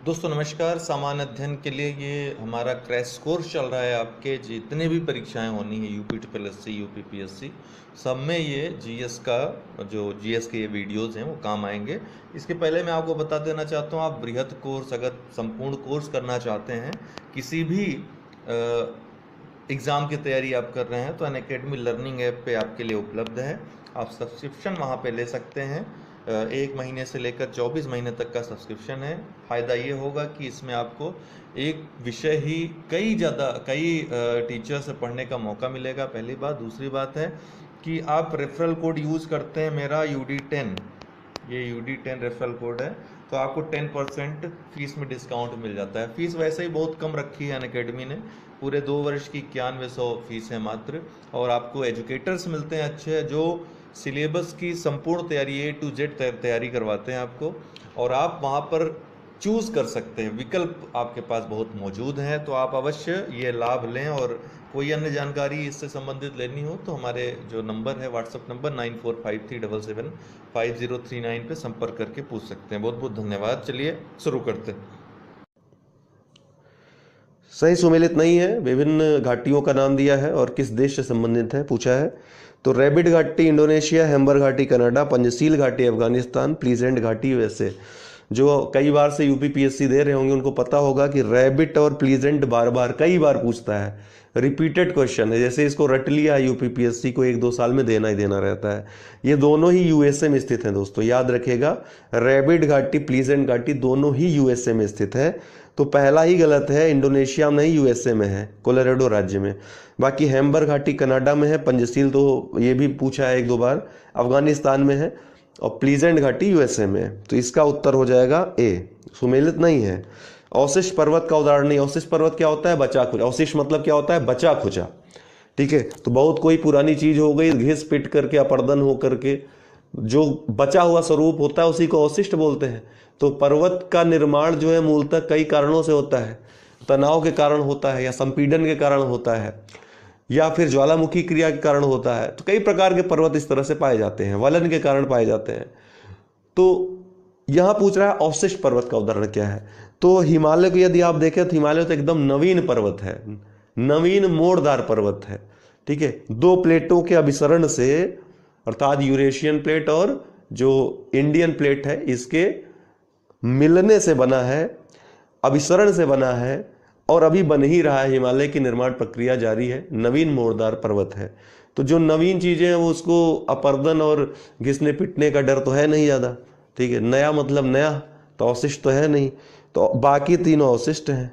दोस्तों नमस्कार। सामान्य अध्ययन के लिए ये हमारा क्रैश कोर्स चल रहा है। आपके जितने भी परीक्षाएं होनी है यूपी ट्रिपल यूपी पीएससी, सब में ये जीएस का जो जीएस के ये वीडियोस हैं वो काम आएंगे। इसके पहले मैं आपको बता देना चाहता हूँ, आप बृहद कोर्स अगर संपूर्ण कोर्स करना चाहते हैं, किसी भी एग्ज़ाम की तैयारी आप कर रहे हैं तो अनअकैडमी लर्निंग ऐप पे आपके लिए उपलब्ध है। आप सब्सक्रिप्शन वहाँ पे ले सकते हैं। 1 महीने से लेकर 24 महीने तक का सब्सक्रिप्शन है। फ़ायदा ये होगा कि इसमें आपको एक विषय ही कई टीचर से पढ़ने का मौका मिलेगा। पहली बात। दूसरी बात है कि आप रेफरल कोड यूज़ करते हैं मेरा UD10, ये UD10 रेफरल कोड है, तो आपको 10% फीस में डिस्काउंट मिल जाता है। फीस वैसे ही बहुत कम रखी है अनअकैडमी ने, पूरे 2 वर्ष की 9100 फीस है मात्र। और आपको एजुकेटर्स मिलते हैं अच्छे, जो सिलेबस की संपूर्ण तैयारी A to Z तैयारी करवाते हैं आपको। और आप वहाँ पर चूज़ कर सकते हैं, विकल्प आपके पास बहुत मौजूद हैं, तो आप अवश्य ये लाभ लें। और कोई अन्य जानकारी इससे संबंधित लेनी हो तो हमारे जो नंबर है, व्हाट्सएप नंबर 9453775039 पे संपर्क करके पूछ सकते हैं। बहुत बहुत धन्यवाद। चलिए शुरू करते हैं। सही सुमेलित नहीं है, विभिन्न घाटियों का नाम दिया है और किस देश से संबंधित है पूछा है। तो रैबिड घाटी इंडोनेशिया, हेम्बर घाटी कनाडा, पंजशील घाटी अफगानिस्तान, प्लीजेंट घाटी यूएसए। जो कई बार से यूपी पीएससी दे रहे होंगे उनको पता होगा कि रैबिट और प्लीजेंट बार बार कई बार पूछता है, रिपीटेड क्वेश्चन है। जैसे इसको रट लिया यूपी पीएससी को 1-2 साल में देना ही देना रहता है। ये दोनों ही यूएसए में स्थित हैं दोस्तों, याद रखिएगा। रैबिड घाटी, प्लीजेंट घाटी दोनों ही यूएसए में स्थित है। तो पहला ही गलत है, इंडोनेशिया में नहीं यूएसए में है, कोलोराडो राज्य में। बाकी हेम्बर घाटी कनाडा में है, पंजशील तो ये भी पूछा है 1-2 बार, अफगानिस्तान में है, और प्लीजेंट घाटी यूएसए में है। तो इसका उत्तर हो जाएगा ए, सुमेलित नहीं है। अवशिष्ट पर्वत का उदाहरण नहीं। अवशिष्ट पर्वत क्या होता है? बचा खुचा। अवशिष्ट मतलब क्या होता है? बचा खुचा। ठीक है, तो बहुत कोई पुरानी चीज हो गई, घिस पिट करके, अपर्दन हो करके जो बचा हुआ स्वरूप होता है उसी को अवशिष्ट बोलते हैं। तो पर्वत का निर्माण जो है मूलतः कई कारणों से होता है। तनाव के कारण होता है, या संपीड़न के कारण होता है, या फिर ज्वालामुखी क्रिया के कारण होता है। तो कई प्रकार के पर्वत इस तरह से पाए जाते हैं, वलन के कारण पाए जाते हैं। तो यहां पूछ रहा है अवशिष्ट पर्वत का उदाहरण क्या है। तो हिमालय को यदि आप देखें तो हिमालय तो एकदम नवीन पर्वत है, नवीन मोड़दार पर्वत है। ठीक है, 2 प्लेटों के अभिसरण से, अर्थात यूरेशियन प्लेट और जो इंडियन प्लेट है, इसके मिलने से बना है, अभिसरण से बना है, और अभी बन ही रहा है। हिमालय की निर्माण प्रक्रिया जारी है, नवीन मोड़दार पर्वत है। तो जो नवीन चीजें हैं वो उसको अपर्दन और घिसने पिटने का डर तो है नहीं ज्यादा। ठीक है, नया मतलब नया, तो अवशिष्ट तो है नहीं। तो बाकी तीनों अवशिष्ट हैं।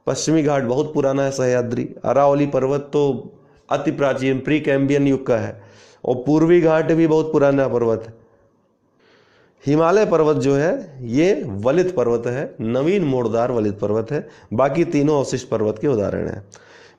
पश्चिमी घाट बहुत पुराना है, सह्याद्री। अरावली पर्वत तो अति प्राचीन प्री कैम्बियन युग का है, और पूर्वी घाट भी बहुत पुराना पर्वत है। हिमालय पर्वत जो है ये वलित पर्वत है, नवीन मोड़दार वलित पर्वत है। बाकी तीनों अवशिष्ट पर्वत के उदाहरण हैं।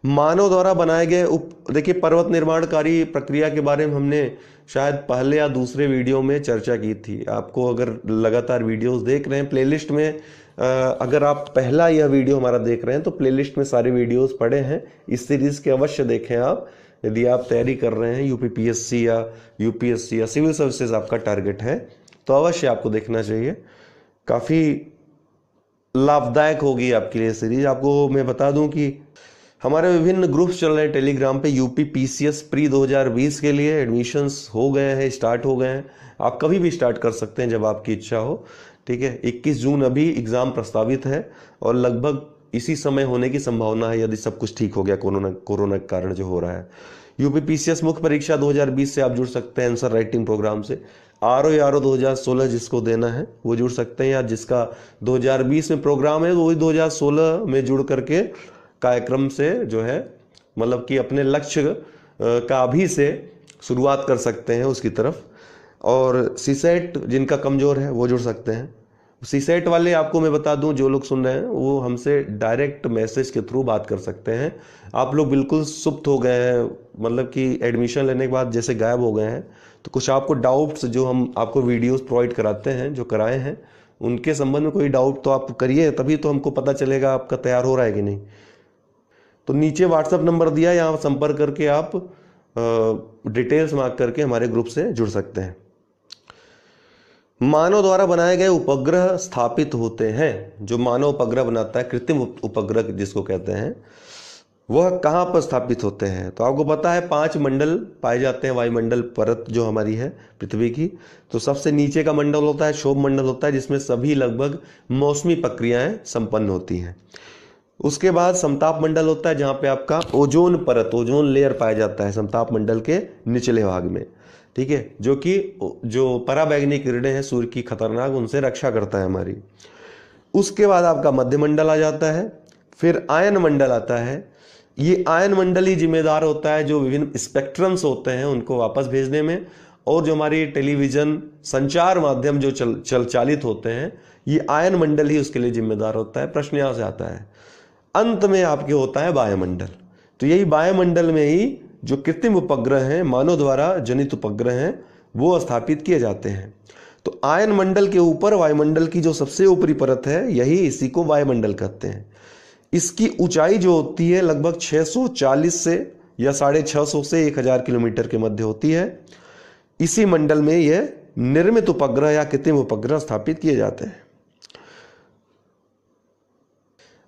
मानव द्वारा बनाए गए देखिए, पर्वत निर्माणकारी प्रक्रिया के बारे में हमने शायद पहले या दूसरे वीडियो में चर्चा की थी। आपको अगर लगातार वीडियोस देख रहे हैं प्लेलिस्ट में, अगर आप पहला यह वीडियो हमारा देख रहे हैं तो प्लेलिस्ट में सारे वीडियोस पड़े हैं। इस सीरीज के अवश्य देखें आप, यदि आप तैयारी कर रहे हैं, यूपी पीएससी या यूपीएससी या सिविल सर्विसेज आपका टारगेट है, तो अवश्य आपको देखना चाहिए। काफ़ी लाभदायक होगी आपके लिए सीरीज। आपको मैं बता दूं कि हमारे विभिन्न ग्रुप्स चल रहे हैं टेलीग्राम पे। यूपी पीसीएस प्री 2020 के लिए एडमिशन्स हो गए हैं, स्टार्ट हो गए हैं। आप कभी भी स्टार्ट कर सकते हैं जब आपकी इच्छा हो। ठीक है, 21 जून अभी एग्ज़ाम प्रस्तावित है, और लगभग इसी समय होने की संभावना है यदि सब कुछ ठीक हो गया, कोरोना के कारण जो हो रहा है। यूपी पीसीएस मुख्य परीक्षा 2020 से आप जुड़ सकते हैं आंसर राइटिंग प्रोग्राम से। आरओ 2016 जिसको देना है वो जुड़ सकते हैं, या जिसका 2020 में प्रोग्राम है वो 2016 में जुड़ करके कार्यक्रम से जो है, मतलब कि अपने लक्ष्य का अभी से शुरुआत कर सकते हैं उसकी तरफ। और सीसेट जिनका कमजोर है वो जुड़ सकते हैं। सीसेट वाले आपको मैं बता दूं, जो लोग सुन रहे हैं वो हमसे डायरेक्ट मैसेज के थ्रू बात कर सकते हैं। आप लोग बिल्कुल सुप्त हो गए हैं, मतलब कि एडमिशन लेने के बाद जैसे गायब हो गए हैं। तो कुछ आपको डाउट्स जो हम आपको वीडियोस प्रोवाइड कराते हैं, जो कराए हैं, उनके संबंध में कोई डाउट तो आप करिए, तभी तो हमको पता चलेगा आपका तैयार हो रहा है कि नहीं। तो नीचे व्हाट्सएप नंबर दिया, यहाँ संपर्क करके आप डिटेल्स मांग करके हमारे ग्रुप से जुड़ सकते हैं। मानव द्वारा बनाए गए उपग्रह स्थापित होते हैं। जो मानव उपग्रह बनाता है, कृत्रिम उपग्रह जिसको कहते हैं, वह कहाँ पर स्थापित होते हैं? तो आपको पता है 5 मंडल पाए जाते हैं वायुमंडल परत जो हमारी है पृथ्वी की। तो सबसे नीचे का मंडल होता है क्षोभ मंडल होता है, जिसमें सभी लगभग मौसमी प्रक्रियाएं संपन्न होती हैं। उसके बाद समताप मंडल होता है, जहाँ पे आपका ओजोन परत, ओजोन लेयर पाया जाता है समताप मंडल के निचले भाग में, ठीक है, जो पराबैंगनी किरणें हैं सूर्य की खतरनाक, उनसे रक्षा करता है हमारी। उसके बाद आपका मध्य मंडल आ जाता है, फिर आयन मंडल आता है। ये आयन मंडल ही जिम्मेदार होता है जो विभिन्न स्पेक्ट्रम्स होते हैं उनको वापस भेजने में, और जो हमारी टेलीविजन संचार माध्यम जो चालित होते हैं, ये आयन मंडल ही उसके लिए जिम्मेदार होता है। प्रश्न यहाँ से आता है। अंत में आपके होता है वायुमंडल। तो यही वायुमंडल में ही जो कृत्रिम उपग्रह हैं, मानव द्वारा जनित उपग्रह हैं, वो स्थापित किए जाते हैं। तो आयन मंडल के ऊपर वायुमंडल की जो सबसे ऊपरी परत है, यही इसी को वायुमंडल कहते हैं। इसकी ऊंचाई जो होती है लगभग 640 से या 650 से 1000 किलोमीटर के मध्य होती है। इसी मंडल में यह निर्मित उपग्रह या कृत्रिम उपग्रह स्थापित किए जाते हैं।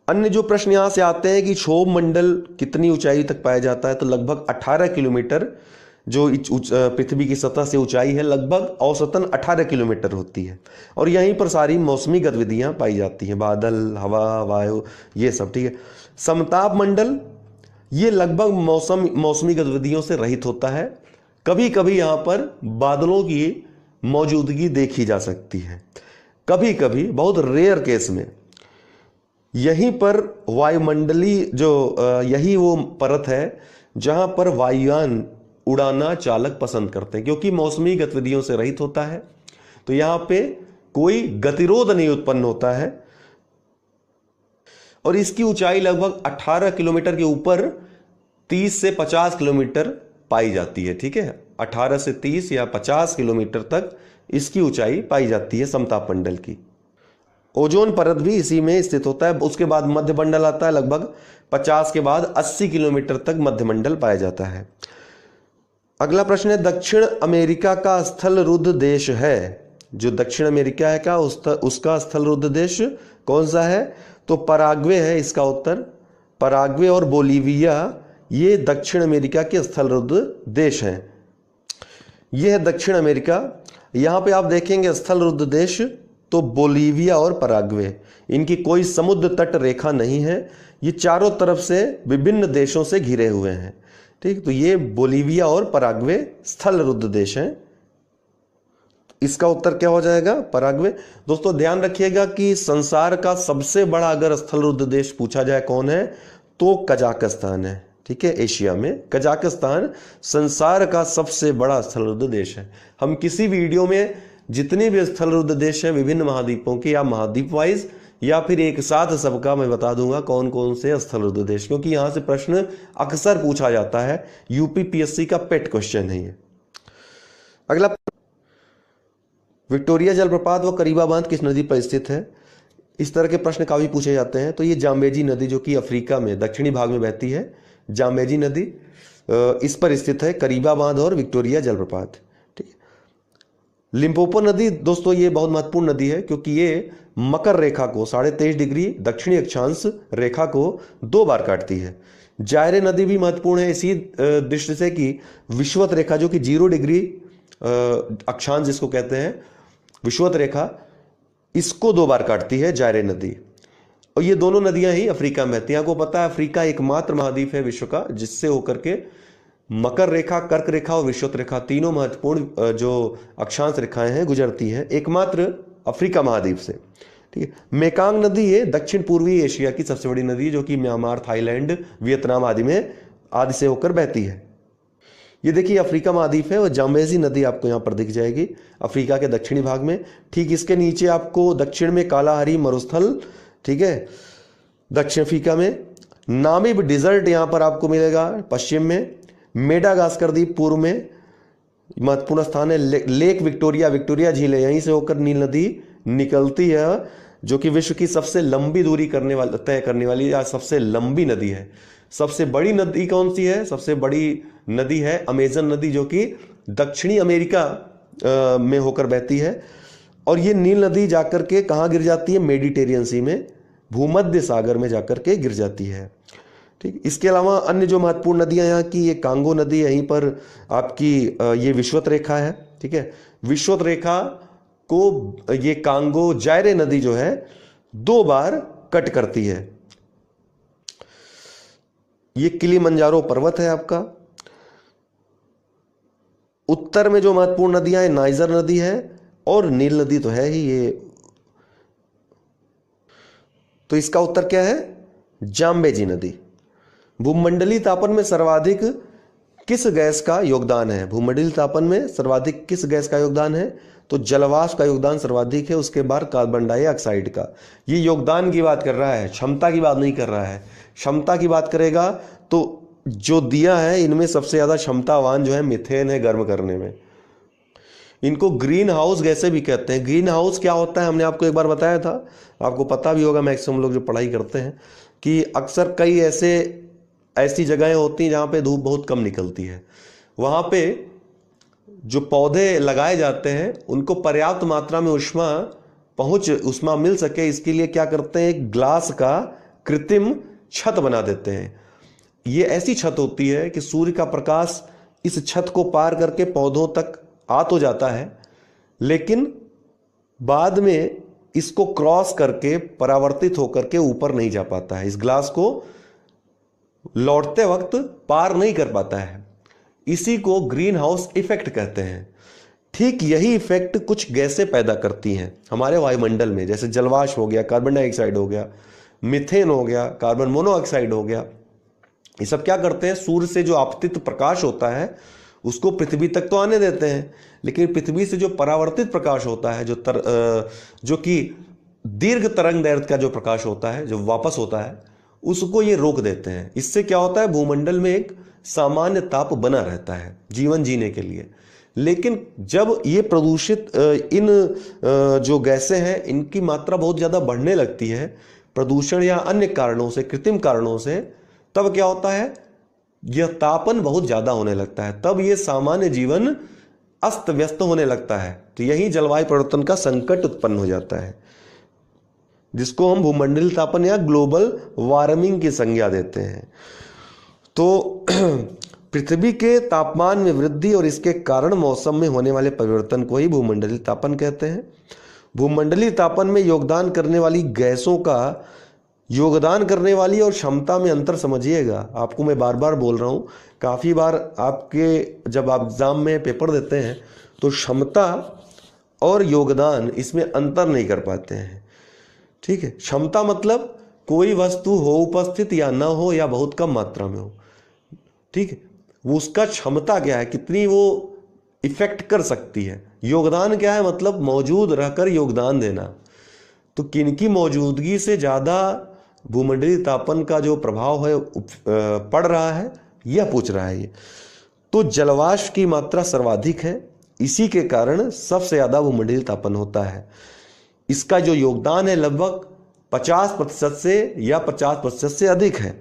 अन्य जो प्रश्न यहां से आते हैं कि क्षोभ मंडल कितनी ऊंचाई तक पाया जाता है, तो लगभग 18 किलोमीटर जो पृथ्वी की सतह से ऊंचाई है, लगभग औसतन 18 किलोमीटर होती है। और यहीं पर सारी मौसमी गतिविधियां पाई जाती हैं, बादल, हवा, वायु, ये सब, ठीक है। समताप मंडल ये लगभग मौसमी गतिविधियों से रहित होता है। कभी कभी यहाँ पर बादलों की मौजूदगी देखी जा सकती है, कभी कभी, बहुत रेयर केस में। यहीं पर वायुमंडली यही वो परत है जहां पर वायुयान उड़ाना चालक पसंद करते हैं, क्योंकि मौसमी गतिविधियों से रहित होता है। तो यहां पे कोई गतिरोध नहीं उत्पन्न होता है। और इसकी ऊंचाई लगभग 18 किलोमीटर के ऊपर 30 से 50 किलोमीटर पाई जाती है, ठीक है। 18 से 30 या 50 किलोमीटर तक इसकी ऊंचाई पाई जाती है समताप मंडल की। ओजोन परत भी इसी में स्थित होता है। उसके बाद मध्य मंडल आता है, लगभग 50 के बाद 80 किलोमीटर तक मध्य मंडल पाया जाता है। अगला प्रश्न है, दक्षिण अमेरिका का स्थल रुद्ध देश है। जो दक्षिण अमेरिका है क्या उसका स्थल रुद्ध देश कौन सा है? तो पराग्वे है इसका उत्तर। पराग्वे और बोलीविया ये दक्षिण अमेरिका के स्थल रुद्ध देश हैं। यह है दक्षिण अमेरिका। यहां पे आप देखेंगे स्थल रुद्ध देश, तो बोलीविया और पराग्वे, इनकी कोई समुद्र तट रेखा नहीं है। ये चारों तरफ से विभिन्न देशों से घिरे हुए हैं, ठीक। तो ये बोलीविया और पराग्वे स्थल रुद्ध देश हैं। इसका उत्तर क्या हो जाएगा? पराग्वे। दोस्तों ध्यान रखिएगा कि संसार का सबसे बड़ा अगर स्थल रुद्ध देश पूछा जाए कौन है, तो कजाकिस्तान है, ठीक है। एशिया में कजाकिस्तान संसार का सबसे बड़ा स्थल रुद्ध देश है। हम किसी वीडियो में जितने भी स्थल रुद्ध देश हैं विभिन्न महाद्वीपों के, या महाद्वीप वाइज या फिर एक साथ सबका, मैं बता दूंगा कौन कौन से स्थल रुद्ध देश, क्योंकि यहां से प्रश्न अक्सर पूछा जाता है। यूपीपीएससी का पेट क्वेश्चन है ये। अगला, विक्टोरिया जलप्रपात व करीबा बांध किस नदी पर स्थित है? इस तरह के प्रश्न काफी पूछे जाते हैं। तो ये जाम्बेजी नदी जो कि अफ्रीका में दक्षिणी भाग में बहती है, जाम्बेजी नदी, इस पर स्थित है करीबा बांध और विक्टोरिया जलप्रपात, ठीक है। लिम्पोपो नदी दोस्तों ये बहुत महत्वपूर्ण नदी है, क्योंकि ये मकर रेखा को 23.5 डिग्री दक्षिणी अक्षांश रेखा को 2 बार काटती है। जायरे नदी भी महत्वपूर्ण है इसी दृष्टि से कि विषुवत रेखा जो कि 0 डिग्री अक्षांश जिसको कहते हैं विषुवत रेखा, इसको 2 बार काटती है जायरे नदी। और ये दोनों नदियां ही अफ्रीका में बहती हैं। आपको पता है अफ्रीका एकमात्र महाद्वीप है विश्व का जिससे होकर के मकर रेखा, कर्क रेखा और विषुवत रेखा तीनों महत्वपूर्ण जो अक्षांश रेखाएं हैं गुजरती हैं एकमात्र अफ्रीका महाद्वीप से, ठीक है। मेकांग नदी ये दक्षिण पूर्वी एशिया की सबसे बड़ी नदी है, जो कि म्यांमार, थाईलैंड, वियतनाम आदि से होकर बहती है। ये देखिए अफ्रीका महाद्वीप है और जाम्बेजी नदी आपको यहाँ पर दिख जाएगी अफ्रीका के दक्षिणी भाग में। ठीक इसके नीचे आपको दक्षिण में कालाहारी मरुस्थल, ठीक है, दक्षिण अफ्रीका में। नामीब डिजर्ट यहाँ पर आपको मिलेगा पश्चिम में। मेडागास्कर द्वीप पूर्व में महत्वपूर्ण स्थान है। लेक विक्टोरिया, विक्टोरिया झील है, यहीं से होकर नील नदी निकलती है, जो कि विश्व की सबसे लंबी दूरी तय करने वाली या सबसे लंबी नदी है। सबसे बड़ी नदी कौन सी है? सबसे बड़ी नदी है अमेजन नदी, जो कि दक्षिणी अमेरिका में होकर बहती है। और ये नील नदी जाकर के कहाँ गिर जाती है? मेडिटेरियन सी में, भूमध्य सागर में जाकर के गिर जाती है। ठीक, इसके अलावा अन्य जो महत्वपूर्ण नदियां यहाँ की, ये कांगो नदी यहीं पर आपकी ये विषुवत रेखा है। ठीक है, विषुवत रेखा को ये कांगो जायरे नदी जो है 2 बार कट करती है। ये किलिमंजारो पर्वत है आपका। उत्तर में जो महत्वपूर्ण नदियां हैं, नाइजर नदी है और नील नदी तो है ही ये। तो इसका उत्तर क्या है? जाम्बेजी नदी। भूमंडलीय तापन में सर्वाधिक किस गैस का योगदान है? भूमंडलीय तापन में सर्वाधिक किस गैस का योगदान है? तो जलवाष्प का योगदान सर्वाधिक है, उसके बाद कार्बन डाइऑक्साइड का। ये योगदान की बात कर रहा है, क्षमता की बात नहीं कर रहा है। क्षमता की बात करेगा तो जो दिया है इनमें सबसे ज्यादा क्षमतावान जो है मीथेन है गर्म करने में। इनको ग्रीन हाउस गैसें भी कहते हैं। ग्रीन हाउस क्या होता है? हमने आपको एक बार बताया था, आपको पता भी होगा, मैक्सिमम लोग जो पढ़ाई करते हैं, कि अक्सर कई ऐसी जगहें होती हैं जहाँ पे धूप बहुत कम निकलती है। वहाँ पे जो पौधे लगाए जाते हैं उनको पर्याप्त मात्रा में उष्मा मिल सके, इसके लिए क्या करते हैं? एक ग्लास का कृत्रिम छत बना देते हैं। ये ऐसी छत होती है कि सूर्य का प्रकाश इस छत को पार करके पौधों तक आ तो जाता है, लेकिन बाद में इसको क्रॉस करके परावर्तित होकर के ऊपर नहीं जा पाता है। इस ग्लास को लौटते वक्त पार नहीं कर पाता है। इसी को ग्रीन हाउस इफेक्ट कहते हैं। ठीक यही इफेक्ट कुछ गैसें पैदा करती हैं हमारे वायुमंडल में, जैसे जलवाष्प हो गया, कार्बन डाइऑक्साइड हो गया, मीथेन हो गया, कार्बन मोनोऑक्साइड हो गया। ये सब क्या करते हैं? सूर्य से जो आपतित प्रकाश होता है उसको पृथ्वी तक तो आने देते हैं, लेकिन पृथ्वी से जो परावर्तित प्रकाश होता है, जो कि दीर्घ तरंग दैर्घ्य का जो प्रकाश होता है, जो वापस होता है, उसको ये रोक देते हैं। इससे क्या होता है? भूमंडल में एक सामान्य ताप बना रहता है जीवन जीने के लिए। लेकिन जब ये प्रदूषित इन जो गैसें हैं इनकी मात्रा बहुत ज़्यादा बढ़ने लगती है प्रदूषण या अन्य कारणों से, कृत्रिम कारणों से, तब क्या होता है? यह तापन बहुत ज़्यादा होने लगता है। तब ये सामान्य जीवन अस्त व्यस्त होने लगता है। तो यही जलवायु परिवर्तन का संकट उत्पन्न हो जाता है, जिसको हम भूमंडलीय तापन या ग्लोबल वार्मिंग की संज्ञा देते हैं। तो पृथ्वी के तापमान में वृद्धि और इसके कारण मौसम में होने वाले परिवर्तन को ही भूमंडलीय तापन कहते हैं। भूमंडलीय तापन में योगदान करने वाली गैसों का योगदान करने वाली और क्षमता में अंतर समझिएगा। आपको मैं बार बार बोल रहा हूँ, काफ़ी बार आपके जब आप एग्जाम में पेपर देते हैं तो क्षमता और योगदान इसमें अंतर नहीं कर पाते हैं। ठीक है, क्षमता मतलब कोई वस्तु हो उपस्थित या ना हो या बहुत कम मात्रा में हो। ठीक है, वो उसका क्षमता क्या है, कितनी वो इफेक्ट कर सकती है। योगदान क्या है? मतलब मौजूद रहकर योगदान देना। तो किनकी मौजूदगी से ज़्यादा भूमंडलीय तापन का जो प्रभाव है पड़ रहा है, यह पूछ रहा है ये। तो जलवाष्प की मात्रा सर्वाधिक है, इसी के कारण सबसे ज़्यादा भूमंडलीय तापन होता है। इसका जो योगदान है लगभग 50% से या 50% से अधिक है।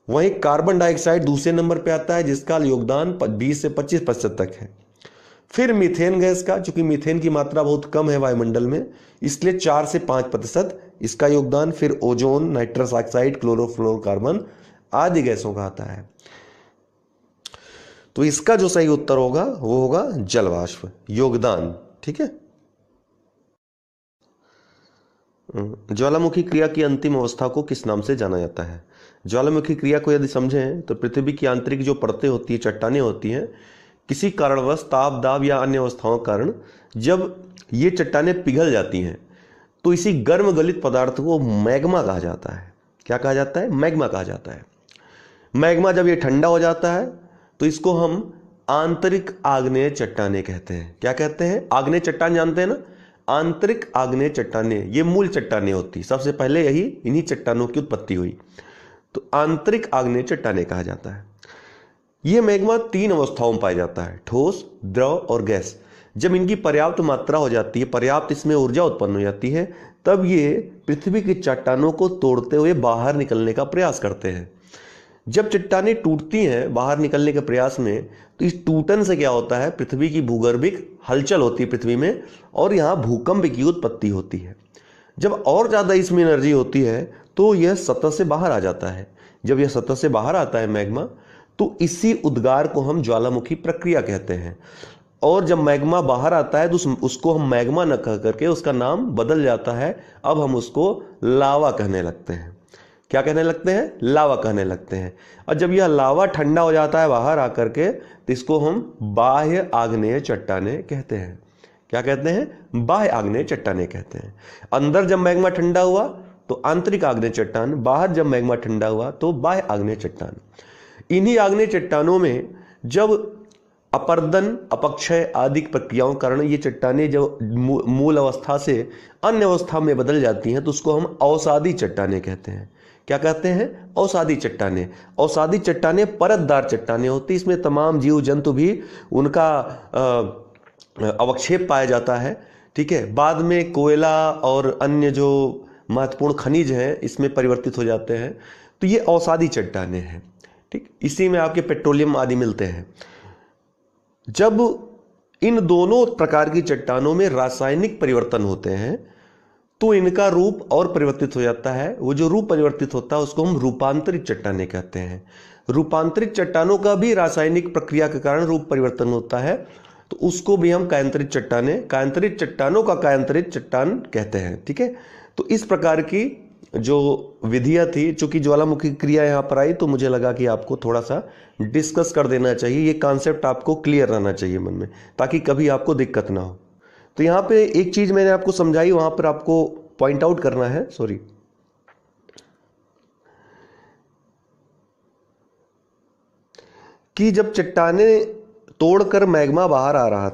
वहीं कार्बन डाइऑक्साइड दूसरे नंबर पे आता है, जिसका योगदान 20 से 25% तक है। फिर मीथेन गैस का, चूंकि मीथेन की मात्रा बहुत कम है वायुमंडल में, इसलिए 4 से 5% इसका योगदान। फिर ओजोन, नाइट्रस ऑक्साइड, क्लोरोफ्लोरोकार्बन आदि गैसों का आता है। तो इसका जो सही उत्तर होगा वो होगा जलवाष्प योगदान। ठीक है, ज्वालामुखी क्रिया की अंतिम अवस्था को किस नाम से जाना जाता है? ज्वालामुखी क्रिया को यदि समझें तो पृथ्वी की आंतरिक जो परतें होती है, चट्टानें होती हैं, किसी कारणवश ताप, दाब या अन्य अवस्थाओं के कारण जब ये चट्टानें पिघल जाती हैं तो इसी गर्म गलित पदार्थ को मैग्मा कहा जाता है। क्या कहा जाता है? मैग्मा कहा जाता है। मैग्मा जब ये ठंडा हो जाता है तो इसको हम आंतरिक आग्नेय चट्टानें कहते हैं। क्या कहते हैं? आग्नेय चट्टान जानते हैं ना? आंतरिक आग्नेय चट्टानें ये मूल चट्टानें होती, सबसे पहले यही इन्हीं चट्टानों की उत्पत्ति हुई, तो आंतरिक आग्नेय चट्टानें कहा जाता है। ये मैग्मा 3 अवस्थाओं में पाया जाता है, ठोस, द्रव और गैस। जब इनकी पर्याप्त मात्रा हो जाती है, पर्याप्त इसमें ऊर्जा उत्पन्न हो जाती है, तब ये पृथ्वी की चट्टानों को तोड़ते हुए बाहर निकलने का प्रयास करते हैं। जब चट्टानें टूटती हैं बाहर निकलने के प्रयास में, तो इस टूटन से क्या होता है, पृथ्वी की भूगर्भिक हलचल होती है पृथ्वी में, और यहाँ भूकंप की उत्पत्ति होती है। जब और ज़्यादा इसमें एनर्जी होती है तो यह सतह से बाहर आ जाता है। जब यह सतह से बाहर आता है मैग्मा, तो इसी उद्गार को हम ज्वालामुखी प्रक्रिया कहते हैं। और जब मैग्मा बाहर आता है तो उसको हम मैग्मा न कह करके उसका नाम बदल जाता है। अब हम उसको लावा कहने लगते हैं। क्या कहने लगते हैं? लावा कहने लगते हैं। और जब यह लावा ठंडा हो जाता है बाहर आकर के, तो इसको हम बाह्य आग्नेय चट्टानें कहते हैं। क्या कहते हैं? बाह्य आग्नेय चट्टानें कहते हैं। अंदर जब मैग्मा ठंडा हुआ तो आंतरिक आग्नेय चट्टान, बाहर जब मैग्मा ठंडा हुआ तो बाह्य आग्नेय चट्टान। इन्हीं आग्नेय चट्टानों में जब अपर्दन, अपक्षय आदि प्रक्रियाओं के कारण ये चट्टानें जब मूल अवस्था से अन्य अवस्था में बदल जाती हैं, तो उसको हम अवसादी चट्टानें कहते हैं। क्या कहते हैं? अवसादी चट्टानें। अवसादी चट्टानें परतदार चट्टानें होती, इसमें तमाम जीव जंतु भी उनका अवक्षेप पाया जाता है। ठीक है, बाद में कोयला और अन्य जो महत्वपूर्ण खनिज हैं इसमें परिवर्तित हो जाते हैं। तो ये अवसादी चट्टानें हैं। ठीक, इसी में आपके पेट्रोलियम आदि मिलते हैं। जब इन दोनों प्रकार की चट्टानों में रासायनिक परिवर्तन होते हैं तो इनका रूप और परिवर्तित हो जाता है। वो जो रूप परिवर्तित होता है उसको हम रूपांतरित चट्टानें कहते हैं। रूपांतरित चट्टानों का भी रासायनिक प्रक्रिया के कारण रूप परिवर्तन होता है, तो उसको भी हम कायांतरित चट्टानें, कायांतरित चट्टानों का कायांतरित चट्टान कहते हैं। ठीक है, तो इस प्रकार की जो विधियां थी, चूंकि ज्वालामुखी क्रिया यहाँ पर आई तो मुझे लगा कि आपको थोड़ा सा डिस्कस कर देना चाहिए। ये कॉन्सेप्ट आपको क्लियर रहना चाहिए मन में, ताकि कभी आपको दिक्कत ना हो। तो यहाँ पे एक चीज मैंने आपको समझाई, वहां पर आपको पॉइंट आउट करना है। सॉरी, कि जब चट्टाने तोड़कर मैग्मा बाहर आ रहा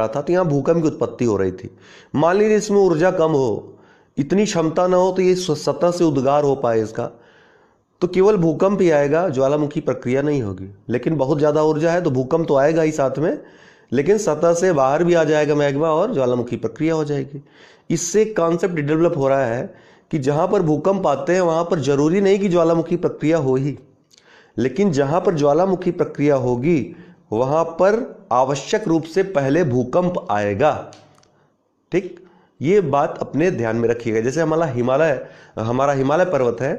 था तो यहाँ भूकंप की उत्पत्ति हो रही थी। मान लीजिए इसमें ऊर्जा कम हो, इतनी क्षमता ना हो तो ये सतह से उद्गार हो पाए इसका, तो केवल भूकंप ही आएगा, ज्वालामुखी प्रक्रिया नहीं होगी। लेकिन बहुत ज़्यादा ऊर्जा है तो भूकंप तो आएगा ही साथ में, लेकिन सतह से बाहर भी आ जाएगा मैग्मा और ज्वालामुखी प्रक्रिया हो जाएगी। इससे कॉन्सेप्ट डेवलप हो रहा है कि जहाँ पर भूकंप आते हैं वहाँ पर जरूरी नहीं कि ज्वालामुखी प्रक्रिया हो ही, लेकिन जहाँ पर ज्वालामुखी प्रक्रिया होगी वहाँ पर आवश्यक रूप से पहले भूकंप आएगा। ठीक, ये बात अपने ध्यान में रखिएगा। जैसे हमारा हिमालय पर्वत है,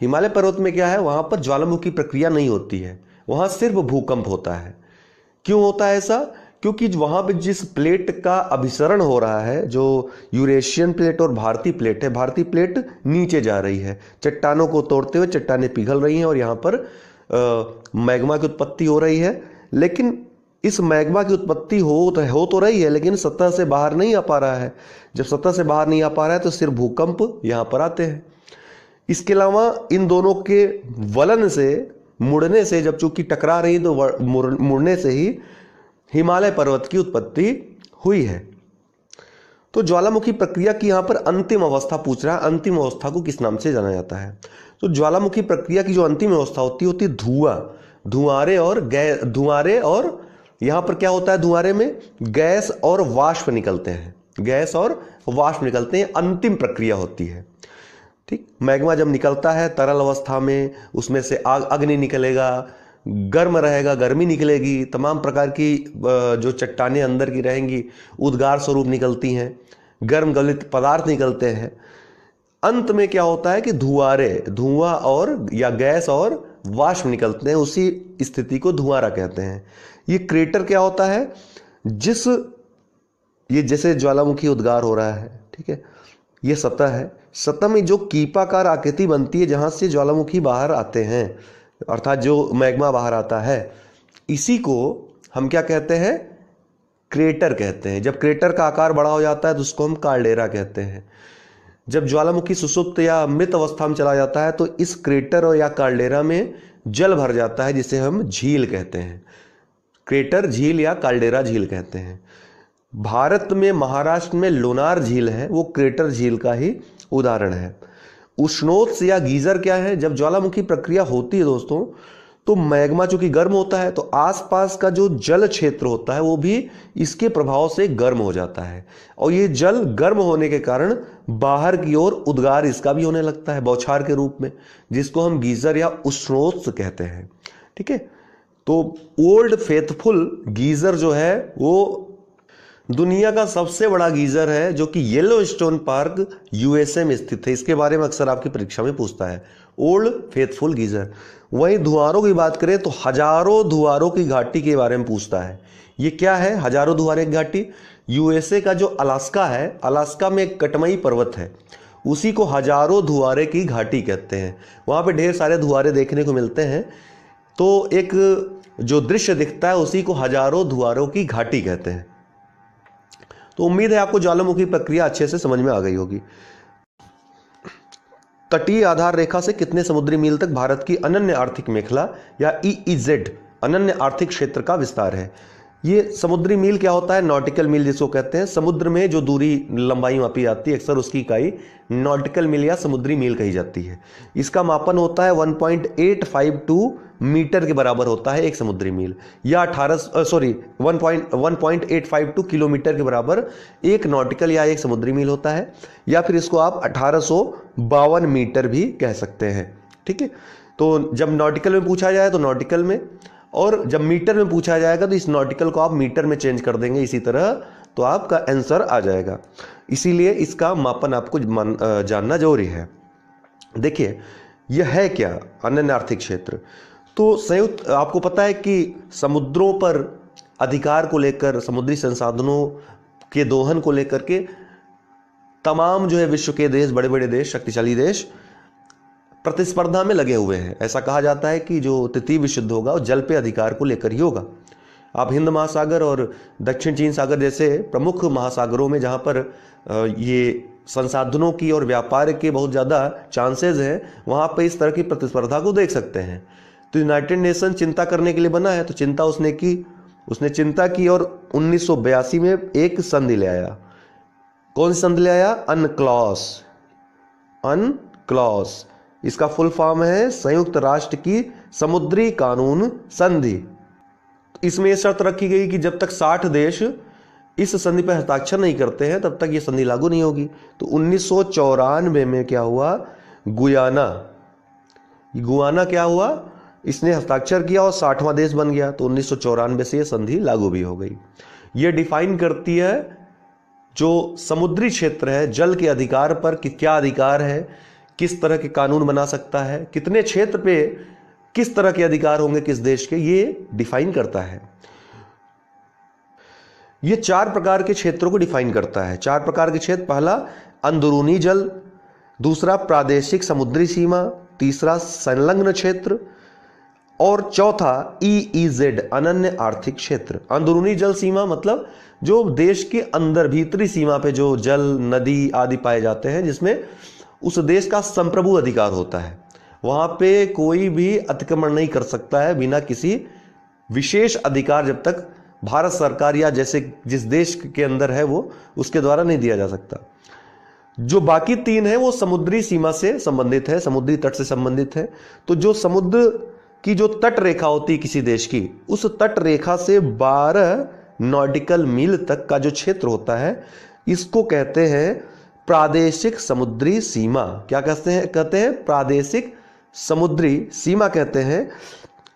हिमालय पर्वत में क्या है, वहाँ पर ज्वालामुखी प्रक्रिया नहीं होती है, वहाँ सिर्फ भूकंप होता है। क्यों होता है ऐसा? क्योंकि वहाँ पे जिस प्लेट का अभिसरण हो रहा है, जो यूरेशियन प्लेट और भारतीय प्लेट है, भारतीय प्लेट नीचे जा रही है, चट्टानों को तोड़ते हुए चट्टानें पिघल रही हैं और यहाँ पर मैग्मा की उत्पत्ति हो रही है। लेकिन इस मैग्मा की उत्पत्ति हो तो रही है, लेकिन सतह से बाहर नहीं आ पा रहा है। जब सतह से बाहर नहीं आ पा रहा है तो सिर्फ भूकंप यहाँ पर आते हैं। इसके अलावा इन दोनों के वलन से, मुड़ने से, जब चूंकि टकरा रही तो मुड़ने से ही हिमालय पर्वत की उत्पत्ति हुई है। तो ज्वालामुखी प्रक्रिया की यहाँ पर अंतिम अवस्था पूछ रहा है, अंतिम अवस्था को किस नाम से जाना जाता है? तो ज्वालामुखी प्रक्रिया की जो अंतिम अवस्था होती है धुआं, धुआरे और यहाँ पर क्या होता है, धुआरे में गैस और वाष्प निकलते हैं, गैस और वाष्प निकलते हैं, अंतिम प्रक्रिया होती है। ठीक, मैग्मा जब निकलता है तरल अवस्था में, उसमें से अग्नि निकलेगा, गर्म रहेगा, गर्मी निकलेगी, तमाम प्रकार की जो चट्टानें अंदर की रहेंगी उद्गार स्वरूप निकलती हैं, गर्म गलित पदार्थ निकलते हैं। अंत में क्या होता है कि धुआं और या गैस और वाष्प निकलते हैं, उसी स्थिति को धुआरा कहते हैं। ये क्रेटर क्या होता है, ये जैसे ज्वालामुखी उद्गार हो रहा है, ठीक है, ये सतह है, सतह में जो कीपाकार आकृति बनती है जहां से ज्वालामुखी बाहर आते हैं, अर्थात जो मैग्मा बाहर आता है, इसी को हम क्या कहते हैं, क्रेटर कहते हैं। जब क्रेटर का आकार बड़ा हो जाता है तो उसको हम कार्डेरा कहते हैं। जब ज्वालामुखी सुसुप्त या मृत अवस्था में चला जाता है तो इस क्रेटर और या कार्डेरा में जल भर जाता है, जिसे हम झील कहते हैं। क्रेटर झील या कार्डेरा झील कहते हैं। भारत में महाराष्ट्र में लोनार झील है, वो क्रेटर झील का ही उदाहरण है। उष्णोत्स या गीजर क्या है, जब ज्वालामुखी प्रक्रिया होती है दोस्तों, तो मैग्मा चूंकि गर्म होता है तो आसपास का जो जल क्षेत्र होता है वो भी इसके प्रभाव से गर्म हो जाता है, और ये जल गर्म होने के कारण बाहर की ओर उद्गार इसका भी होने लगता है बौछार के रूप में, जिसको हम गीजर या उष्णोत्स कहते हैं। ठीक है, तो ओल्ड फेथफुल गीजर जो है वो दुनिया का सबसे बड़ा गीजर है, जो कि येलोस्टोन पार्क यूएसए में स्थित है। इसके बारे में अक्सर आपकी परीक्षा में पूछता है, ओल्ड फेथफुल गीजर। वहीं धुआरों की बात करें तो हजारों धुआरों की घाटी के बारे में पूछता है। ये क्या है हजारों धुआरों की घाटी? यूएसए का जो अलास्का है, अलास्का में एक कटमई पर्वत है, उसी को हजारों धुआरे की घाटी कहते हैं। वहाँ पे ढेर सारे धुआरे देखने को मिलते हैं, तो एक जो दृश्य दिखता है उसी को हजारों धुआरों की घाटी कहते हैं। तो उम्मीद है आपको ज्वालामुखी प्रक्रिया अच्छे से समझ में आ गई होगी। तटीय आधार रेखा से कितने समुद्री मील तक भारत की अनन्य आर्थिक मेखला या EEZ अनन्य आर्थिक क्षेत्र का विस्तार है? ये समुद्री मील क्या होता है? नॉटिकल मील जिसको कहते हैं। समुद्र में जो दूरी लंबाई मापी जाती है अक्सर उसकी इकाई नॉटिकल मील या समुद्री मील कही जाती है। इसका मापन होता है 1.852 मीटर के बराबर होता है एक समुद्री मील, या 1.852 किलोमीटर के बराबर एक नॉटिकल या एक समुद्री मील होता है, या फिर इसको आप 1852 मीटर भी कह सकते हैं। ठीक है, तो जब नॉटिकल में पूछा जाए तो नॉटिकल में, और जब मीटर में पूछा जाएगा तो इस नॉटिकल को आप मीटर में चेंज कर देंगे, इसी तरह तो आपका आंसर आ जाएगा। इसीलिए इसका मापन आपको जानना जरूरी है। देखिए यह है क्या अनन्य आर्थिक क्षेत्र? तो संयुक्त आपको पता है कि समुद्रों पर अधिकार को लेकर, समुद्री संसाधनों के दोहन को लेकर के तमाम जो है विश्व के देश, बड़े बड़े देश, शक्तिशाली देश प्रतिस्पर्धा में लगे हुए हैं। ऐसा कहा जाता है कि जो तृतीय विश्व युद्ध होगा वो जल पे अधिकार को लेकर ही होगा। आप हिंद महासागर और दक्षिण चीन सागर जैसे प्रमुख महासागरों में जहाँ पर ये संसाधनों की और व्यापार के बहुत ज़्यादा चांसेस हैं, वहाँ पर इस तरह की प्रतिस्पर्धा को देख सकते हैं। तो यूनाइटेड नेशन चिंता करने के लिए बना है, तो चिंता उसने चिंता की और 1982 में एक संधि ले आया। कौन सी संधि ले आया? अनक्लॉस। इसका फुल फॉर्म है संयुक्त राष्ट्र की समुद्री कानून संधि। इसमें यह शर्त रखी गई कि जब तक 60 देश इस संधि पर हस्ताक्षर नहीं करते हैं तब तक ये संधि लागू नहीं होगी। तो 1994 में क्या हुआ? गुयाना क्या हुआ? इसने हस्ताक्षर किया और 60वां देश बन गया। तो 1994 से यह संधि लागू भी हो गई। यह डिफाइन करती है जो समुद्री क्षेत्र है, जल के अधिकार पर कि क्या अधिकार है, किस तरह के कानून बना सकता है, कितने क्षेत्र पे किस तरह के अधिकार होंगे किस देश के, ये डिफाइन करता है। ये 4 प्रकार के क्षेत्रों को डिफाइन करता है। 4 प्रकार के क्षेत्र, पहला अंदरूनी जल, दूसरा प्रादेशिक समुद्री सीमा, तीसरा संलग्न क्षेत्र, और चौथा EEZ अनन्य आर्थिक क्षेत्र। अंदरूनी जल सीमा मतलब जो देश के अंदर भीतरी सीमा पे जो जल, नदी आदि पाए जाते हैं, जिसमें उस देश का संप्रभु अधिकार होता है। वहां पे कोई भी अतिक्रमण नहीं कर सकता है बिना किसी विशेष अधिकार, जब तक भारत सरकार या जैसे जिस देश के अंदर है वो उसके द्वारा नहीं दिया जा सकता। जो बाकी 3 है वो समुद्री सीमा से संबंधित है, समुद्री तट से संबंधित है। तो जो समुद्र की जो तट रेखा होती है किसी देश की, उस तट रेखा से 12 नॉटिकल मील तक का जो क्षेत्र होता है, इसको कहते हैं प्रादेशिक समुद्री सीमा। क्या कहते हैं? प्रादेशिक समुद्री सीमा कहते हैं।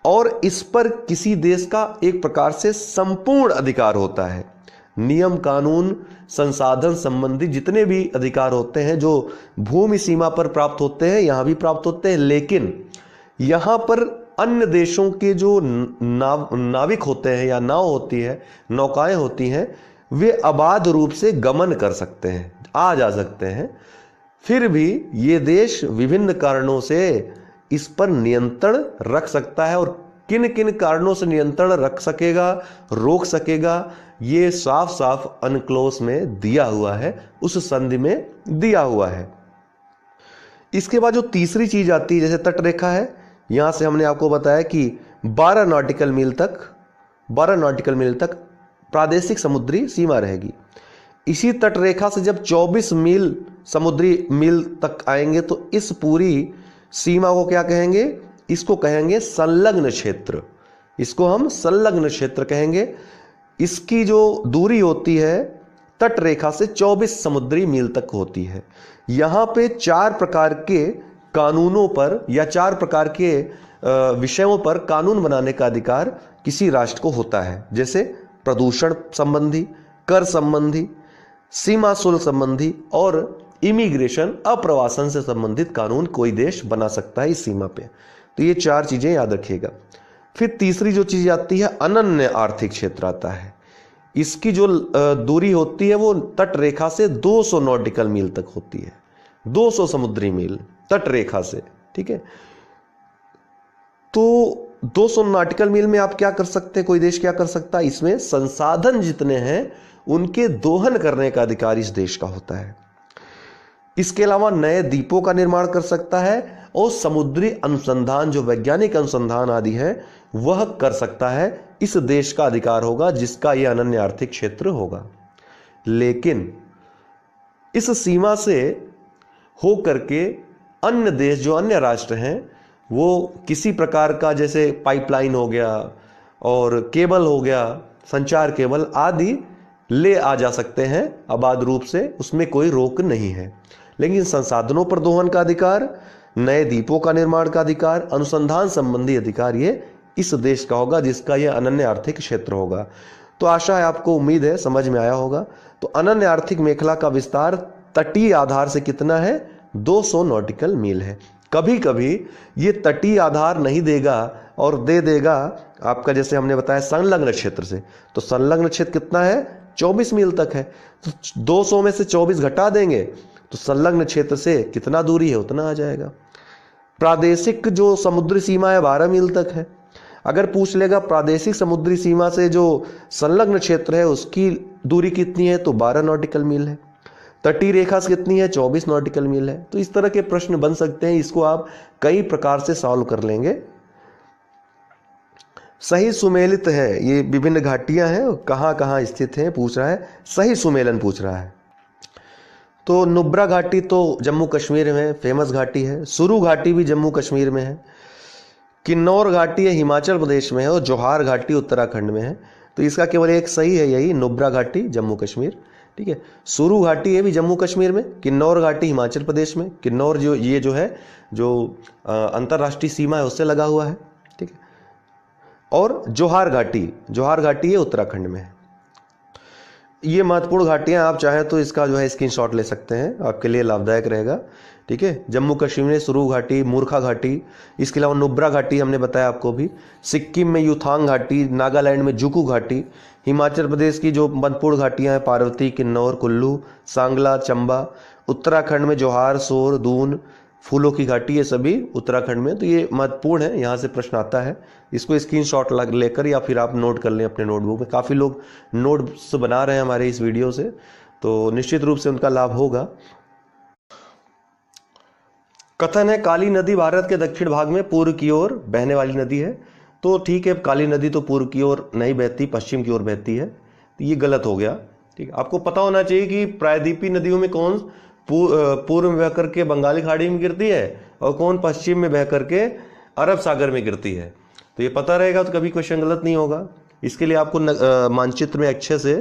और इस पर किसी देश का एक प्रकार से संपूर्ण अधिकार होता है। नियम, कानून, संसाधन संबंधी जितने भी अधिकार होते हैं जो भूमि सीमा पर प्राप्त होते हैं, यहां भी प्राप्त होते हैं। लेकिन यहां पर अन्य देशों के जो नाविक होते हैं या नाव होती है, नौकाएं होती हैं, वे अबाध रूप से गमन कर सकते हैं, आ जा सकते हैं। फिर भी ये देश विभिन्न कारणों से इस पर नियंत्रण रख सकता है, और किन किन कारणों से नियंत्रण रख सकेगा, रोक सकेगा, ये साफ साफ अनक्लोज में दिया हुआ है, उस संधि में दिया हुआ है। इसके बाद जो तीसरी चीज आती है, जैसे तट रेखा है, यहां से हमने आपको बताया कि 12 नॉटिकल मील तक प्रादेशिक समुद्री सीमा रहेगी। इसी तट रेखा से जब 24 मील समुद्री मील तक आएंगे तो इस पूरी सीमा को क्या कहेंगे? इसको कहेंगे संलग्न क्षेत्र, इसको हम संलग्न क्षेत्र कहेंगे। इसकी जो दूरी होती है तट रेखा से 24 समुद्री मील तक होती है। यहां पे 4 प्रकार के कानूनों पर या 4 प्रकार के विषयों पर कानून बनाने का अधिकार किसी राष्ट्र को होता है, जैसे प्रदूषण संबंधी, कर संबंधी, सीमा शुल्क संबंधी और इमिग्रेशन अप्रवासन से संबंधित कानून कोई देश बना सकता है इस सीमा पे। तो ये 4 चीजें याद रखिएगा। फिर तीसरी जो चीज आती है अनन्य आर्थिक क्षेत्र आता है। इसकी जो दूरी होती है वो तट रेखा से 200 नॉटिकल मील तक होती है, 200 समुद्री मील तट रेखा से, ठीक है। तो 200 नॉटिकल मील में आप क्या कर सकते हैं, कोई देश क्या कर सकता है, इसमें संसाधन जितने हैं उनके दोहन करने का अधिकार इस देश का होता है। इसके अलावा नए द्वीपों का निर्माण कर सकता है और समुद्री अनुसंधान, जो वैज्ञानिक अनुसंधान आदि है, वह कर सकता है। इस देश का अधिकार होगा जिसका यह अनन्य आर्थिक क्षेत्र होगा। लेकिन इस सीमा से हो करके अन्य देश, जो अन्य राष्ट्र हैं, वो किसी प्रकार का जैसे पाइपलाइन हो गया और केबल हो गया, संचार केबल आदि ले आ जा सकते हैं अबाध रूप से, उसमें कोई रोक नहीं है। लेकिन संसाधनों पर दोहन का अधिकार, नए द्वीपों का निर्माण का अधिकार, अनुसंधान संबंधी अधिकार ये इस देश का होगा जिसका यह अनन्य आर्थिक क्षेत्र होगा। तो आशा है आपको, उम्मीद है समझ में आया होगा। तो अनन्य आर्थिक मेखला का विस्तार तटीय आधार से कितना है, 200 नॉटिकल मील है। कभी कभी ये तटीय आधार नहीं देगा और दे देगा आपका, जैसे हमने बताया संलग्न क्षेत्र से, तो संलग्न क्षेत्र कितना है, 24 मील तक है। तो 200 में से 24 घटा देंगे तो संलग्न क्षेत्र से कितना दूरी है उतना आ जाएगा। प्रादेशिक जो समुद्री सीमा है 12 मील तक है। अगर पूछ लेगा प्रादेशिक समुद्री सीमा से जो संलग्न क्षेत्र है उसकी दूरी कितनी है, तो 12 नॉटिकल मील है। तटीय रेखा से कितनी है, 24 नॉटिकल मील है। तो इस तरह के प्रश्न बन सकते हैं, इसको आप कई प्रकार से सॉल्व कर लेंगे। सही सुमेलित है, ये विभिन्न घाटियां हैं, कहां कहां स्थित हैं पूछ रहा है, सही सुमेलन पूछ रहा है। तो नुब्रा घाटी तो जम्मू कश्मीर में फेमस घाटी है। सुरू घाटी भी जम्मू कश्मीर में है। किन्नौर घाटी है हिमाचल प्रदेश में है और जोहार घाटी उत्तराखंड में है। तो इसका केवल एक सही है, यही नुब्रा घाटी जम्मू कश्मीर, ठीक है। सुरू घाटी है भी जम्मू कश्मीर में, किन्नौर घाटी हिमाचल प्रदेश में। किन्नौर जो ये जो है जो अंतर्राष्ट्रीय सीमा है उससे लगा हुआ है, ठीक है। और जोहार घाटी है उत्तराखंड में है। ये महत्वपूर्ण घाटियां, आप चाहें तो इसका जो है स्क्रीनशॉट ले सकते हैं, आपके लिए लाभदायक रहेगा, ठीक है। जम्मू कश्मीर में सुरू घाटी, मूर्खा घाटी, इसके अलावा नुब्रा घाटी हमने बताया आपको भी। सिक्किम में युथांग घाटी, नागालैंड में जुकू घाटी, हिमाचल प्रदेश की जो महत्वपूर्ण घाटियां हैं पार्वती, किन्नौर, कुल्लू, सांगला, चंबा, उत्तराखंड में जोहार, सोर, दून, फूलों की घाटी, ये सभी उत्तराखंड में। तो ये महत्वपूर्ण है, यहाँ से प्रश्न आता है, इसको स्क्रीनशॉट लेकर या फिर आप नोट कर लें अपने नोटबुक में। काफ़ी लोग नोट्स बना रहे हैं हमारे इस वीडियो से, तो निश्चित रूप से उनका लाभ होगा। कथन है काली नदी भारत के दक्षिण भाग में पूर्व की ओर बहने वाली नदी है। तो ठीक है, काली नदी तो पूर्व की ओर नहीं बहती, पश्चिम की ओर बहती है, तो ये गलत हो गया, ठीक है। आपको पता होना चाहिए कि प्रायद्वीपीय नदियों में कौन पूर्व में बह करके बंगाली खाड़ी में गिरती है और कौन पश्चिम में बह करके अरब सागर में गिरती है। तो ये पता रहेगा तो कभी क्वेश्चन गलत नहीं होगा। इसके लिए आपको मानचित्र में अच्छे से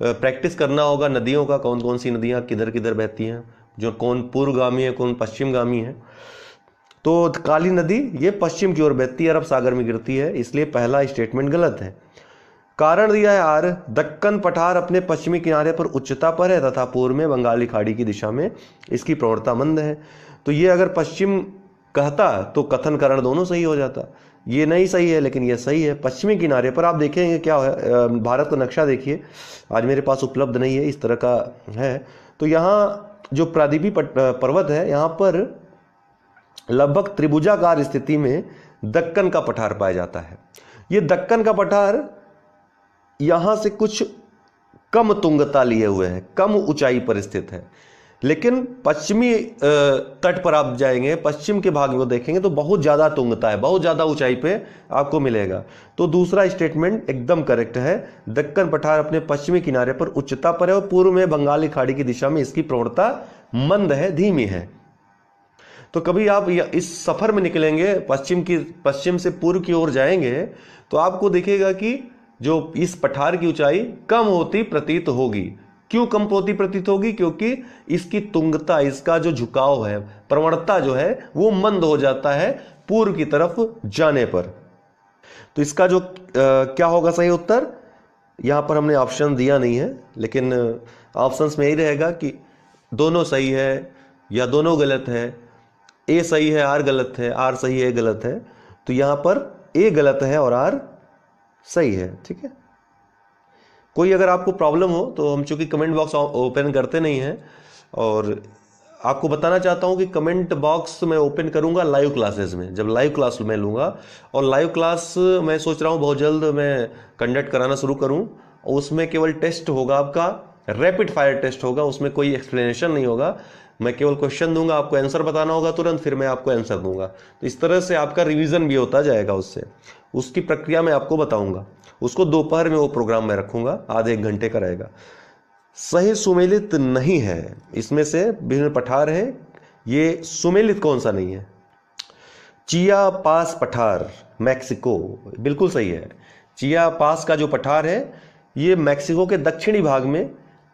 प्रैक्टिस करना होगा नदियों का, कौन कौन सी नदियाँ किधर किधर बहती हैं, जो कौन पूर्वगामी है कौन पश्चिमगामी है। तो काली नदी ये पश्चिम की ओर बहती है, अरब सागर में गिरती है, इसलिए पहला स्टेटमेंट गलत है। कारण दिया है आर, दक्कन पठार अपने पश्चिमी किनारे पर उच्चता पर है तथा पूर्व में बंगाली खाड़ी की दिशा में इसकी प्रवणता मंद है। तो ये अगर पश्चिम कहता तो कथन कारण दोनों सही हो जाता, ये नहीं सही है लेकिन ये सही है। पश्चिमी किनारे पर आप देखेंगे क्या है, भारत का नक्शा देखिए, आज मेरे पास उपलब्ध नहीं है, इस तरह का है। तो यहाँ जो प्रायद्वीपीय पर्वत है, यहाँ पर लगभग त्रिभुजाकार स्थिति में दक्कन का पठार पाया जाता है। ये दक्कन का पठार यहां से कुछ कम तुंगता लिए हुए है, कम ऊंचाई पर स्थित है, लेकिन पश्चिमी तट पर आप जाएंगे, पश्चिम के भाग में देखेंगे तो बहुत ज्यादा तुंगता है, बहुत ज्यादा ऊंचाई पे आपको मिलेगा। तो दूसरा स्टेटमेंट एकदम करेक्ट है, दक्कन पठार अपने पश्चिमी किनारे पर उच्चता पर है और पूर्व में बंगाली खाड़ी की दिशा में इसकी प्रवणता मंद है, धीमी है। तो तो कभी आप इस सफर में निकलेंगे, पश्चिम से पूर्व की ओर जाएंगे, तो आपको दिखेगा कि जो इस पठार की ऊंचाई कम होती प्रतीत होगी। क्यों कम होती प्रतीत होगी? क्योंकि इसकी तुंगता, इसका जो झुकाव है, प्रवणता जो है वो मंद हो जाता है पूर्व की तरफ जाने पर। तो इसका जो क्या होगा सही उत्तर? यहां पर हमने ऑप्शन दिया नहीं है, लेकिन ऑप्शंस में यही रहेगा कि दोनों सही है या दोनों गलत है, ए सही है आर गलत है, आर सही है गलत है। तो यहां पर ए गलत है और आर सही है। ठीक है, कोई अगर आपको प्रॉब्लम हो तो हम चूंकि कमेंट बॉक्स ओपन करते नहीं हैं, और आपको बताना चाहता हूं कि कमेंट बॉक्स मैं ओपन करूंगा लाइव क्लासेस में, जब लाइव क्लास मैं लूंगा। और लाइव क्लास मैं सोच रहा हूं बहुत जल्द मैं कंडक्ट कराना शुरू करूं, और उसमें केवल टेस्ट होगा आपका, रैपिड फायर टेस्ट होगा, उसमें कोई एक्सप्लेनेशन नहीं होगा। मैं केवल क्वेश्चन दूंगा, आपको आंसर बताना होगा तुरंत, फिर मैं आपको आंसर दूंगा। तो इस तरह से आपका रिवीजन भी होता जाएगा उससे। उसकी प्रक्रिया मैं आपको बताऊंगा। उसको दोपहर में वो प्रोग्राम में रखूंगा, आधे एक घंटे का रहेगा। सही सुमेलित नहीं है, इसमें से विभिन्न पठार है, ये सुमेलित कौन सा नहीं है? चिया पास पठार, मैक्सिको, बिल्कुल सही है। चिया पास का जो पठार है ये मैक्सिको के दक्षिणी भाग में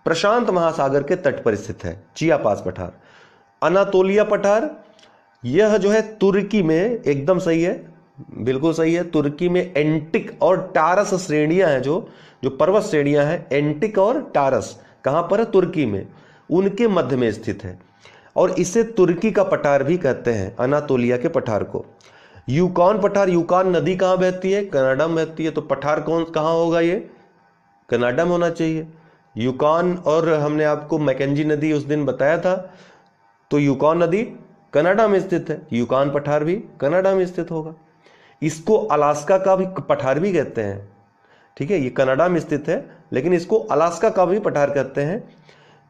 प्रशांत महासागर के तट पर स्थित है, चिया पास पठार। अनातोलिया पठार, यह जो है तुर्की में, एकदम सही है, बिल्कुल सही है। तुर्की में एंटिक और टारस श्रेणियां हैं, जो पर्वत श्रेणियां हैं, एंटिक और टारस, कहां पर है? तुर्की में, उनके मध्य में स्थित है। और इसे तुर्की का पठार भी कहते हैं, अनातोलिया के पठार को। यूकॉन पठार, यूकॉन नदी कहां बहती है? कनाडा में बहती है। तो पठार कहां होगा? ये कनाडा में होना चाहिए। यूकॉन, और हमने आपको मैकेंजी नदी उस दिन बताया था, तो यूकॉन नदी कनाडा में स्थित है, यूकॉन पठार भी कनाडा में स्थित होगा। इसको अलास्का का भी पठार भी कहते हैं। ठीक है, ये कनाडा में स्थित है, लेकिन इसको अलास्का का भी पठार कहते हैं।